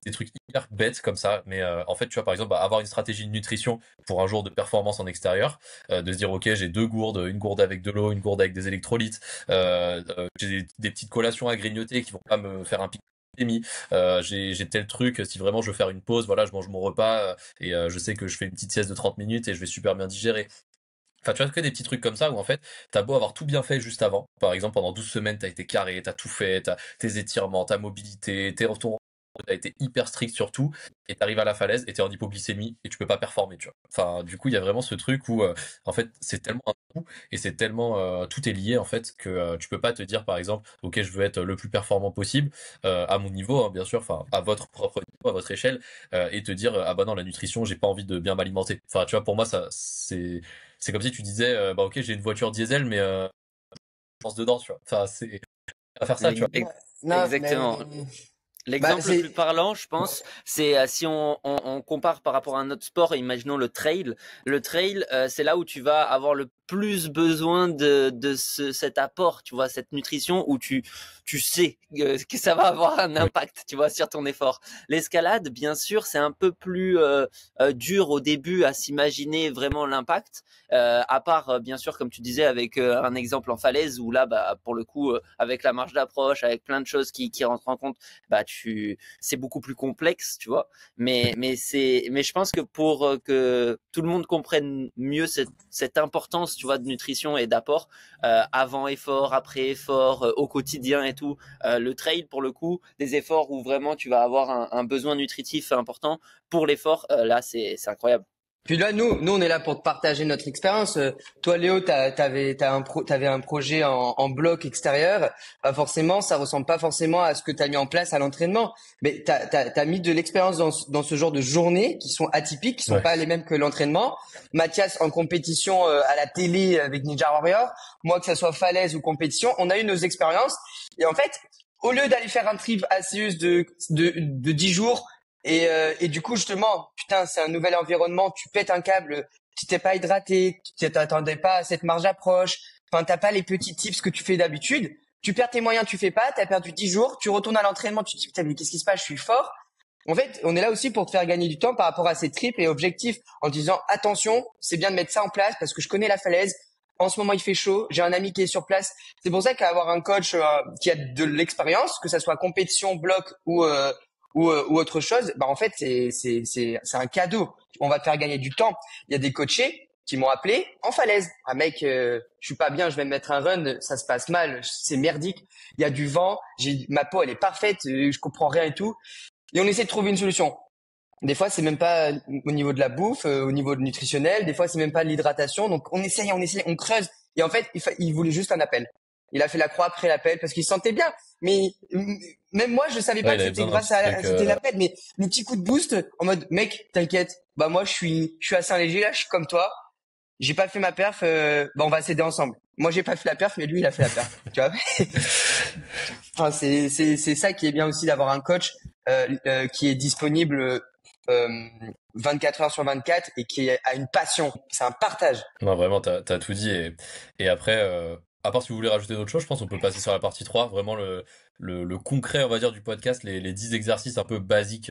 des trucs hyper bêtes comme ça, mais en fait, tu vois, par exemple, bah, avoir une stratégie de nutrition pour un jour de performance en extérieur, de se dire, ok, j'ai 2 gourdes, une gourde avec de l'eau, une gourde avec des électrolytes, j'ai des petites collations à grignoter qui vont pas me faire un pic glycémie, j'ai tel truc, si vraiment je veux faire une pause, voilà, je mange mon repas et je sais que je fais une petite sieste de 30 minutes et je vais super bien digérer. Enfin, tu vois, que des petits trucs comme ça où en fait, t'as beau avoir tout bien fait juste avant. Par exemple, pendant 12 semaines, t'as été carré, t'as tout fait, t'as tes étirements, ta mobilité, ton t'as été hyper strict sur tout, et t'arrives à la falaise et t'es en hypoglycémie et tu peux pas performer, tu vois. Enfin, du coup, il y a vraiment ce truc où, en fait, c'est tellement un tout et c'est tellement, tout est lié, en fait, que tu peux pas te dire, par exemple, ok, je veux être le plus performant possible, à mon niveau, hein, bien sûr, enfin, à votre propre niveau, à votre échelle, et te dire, ah bah non, la nutrition, j'ai pas envie de bien m'alimenter. Enfin, tu vois, pour moi, ça, c'est comme si tu disais, bah ok, j'ai une voiture diesel, mais je pense dedans, tu vois. Enfin, c'est à faire ça, tu vois. Ex- Non, mais Exactement. bah L'exemple le plus c'est parlant, je pense, c'est si on compare par rapport à un autre sport, imaginons le trail. Le trail, c'est là où tu vas avoir le plus besoin de cet apport, tu vois, cette nutrition où tu sais que ça va avoir un Oui. impact, tu vois, sur ton effort. L'escalade, bien sûr, c'est un peu plus dur au début à s'imaginer vraiment l'impact. À part, bien sûr, comme tu disais, avec un exemple en falaise où là, bah, pour le coup, avec la marge d'approche, avec plein de choses qui rentrent en compte, bah c'est beaucoup plus complexe, tu vois. Mais je pense que pour que tout le monde comprenne mieux cette importance, tu vois, de nutrition et d'apport avant effort, après effort, au quotidien et tout, le trail pour le coup, des efforts où vraiment tu vas avoir un besoin nutritif important pour l'effort, là c'est incroyable. Puis là, nous, on est là pour te partager notre expérience. Toi, Léo, t'avais un projet en bloc extérieur. Bah forcément, ça ressemble pas forcément à ce que t'as mis en place à l'entraînement. Mais t'as mis de l'expérience dans ce genre de journées qui sont atypiques, qui sont Ouais. pas les mêmes que l'entraînement. Mathias en compétition à la télé avec Ninja Warrior. Moi, que ça soit falaise ou compétition, on a eu nos expériences. Et en fait, au lieu d'aller faire un trip ACEUS de 10 jours, et du coup, justement, putain, c'est un nouvel environnement, tu pètes un câble, tu t'es pas hydraté, tu t'attendais pas à cette marge d'approche, enfin, t'as pas les petits tips que tu fais d'habitude, tu perds tes moyens, tu fais pas, t'as perdu 10 jours, tu retournes à l'entraînement, tu te dis, putain, mais qu'est-ce qui se passe, je suis fort. En fait, on est là aussi pour te faire gagner du temps par rapport à ces trips et objectifs, en te disant, attention, c'est bien de mettre ça en place parce que je connais la falaise. En ce moment, il fait chaud. J'ai un ami qui est sur place. C'est pour ça qu'avoir un coach qui a de l'expérience, que ça soit compétition, bloc ou autre chose, bah en fait c'est un cadeau. On va te faire gagner du temps. Il y a des coachés qui m'ont appelé en falaise. Ah mec, je suis pas bien, je vais me mettre un run, ça se passe mal, c'est merdique. Il y a du vent, ma peau elle est parfaite, je comprends rien et tout. Et on essaie de trouver une solution. Des fois, c'est même pas au niveau de la bouffe, au niveau nutritionnel. Des fois, c'est même pas de l'hydratation. Donc, on essaye, on creuse. Et en fait, il voulait juste un appel. Il a fait la croix après l'appel parce qu'il se sentait bien. Mais même moi, je savais pas Ouais, il que avait c'était besoin d'un grâce petit à truc. c'était l'appel. Mais le petit coup de boost en mode, mec, t'inquiète. Bah moi, je suis assez léger là. Je suis comme toi. J'ai pas fait ma perf. Bah on va s'aider ensemble. Moi, j'ai pas fait la perf, mais lui, il a fait la perf. Tu vois. Enfin, c'est ça qui est bien aussi d'avoir un coach qui est disponible 24 heures sur 24 et qui a une passion. C'est un partage. Non, vraiment, t'as tout dit. Et après, à part si vous voulez rajouter d'autres choses, je pense qu'on peut passer sur la partie 3. Vraiment le concret, on va dire, du podcast, les 10 exercices un peu basiques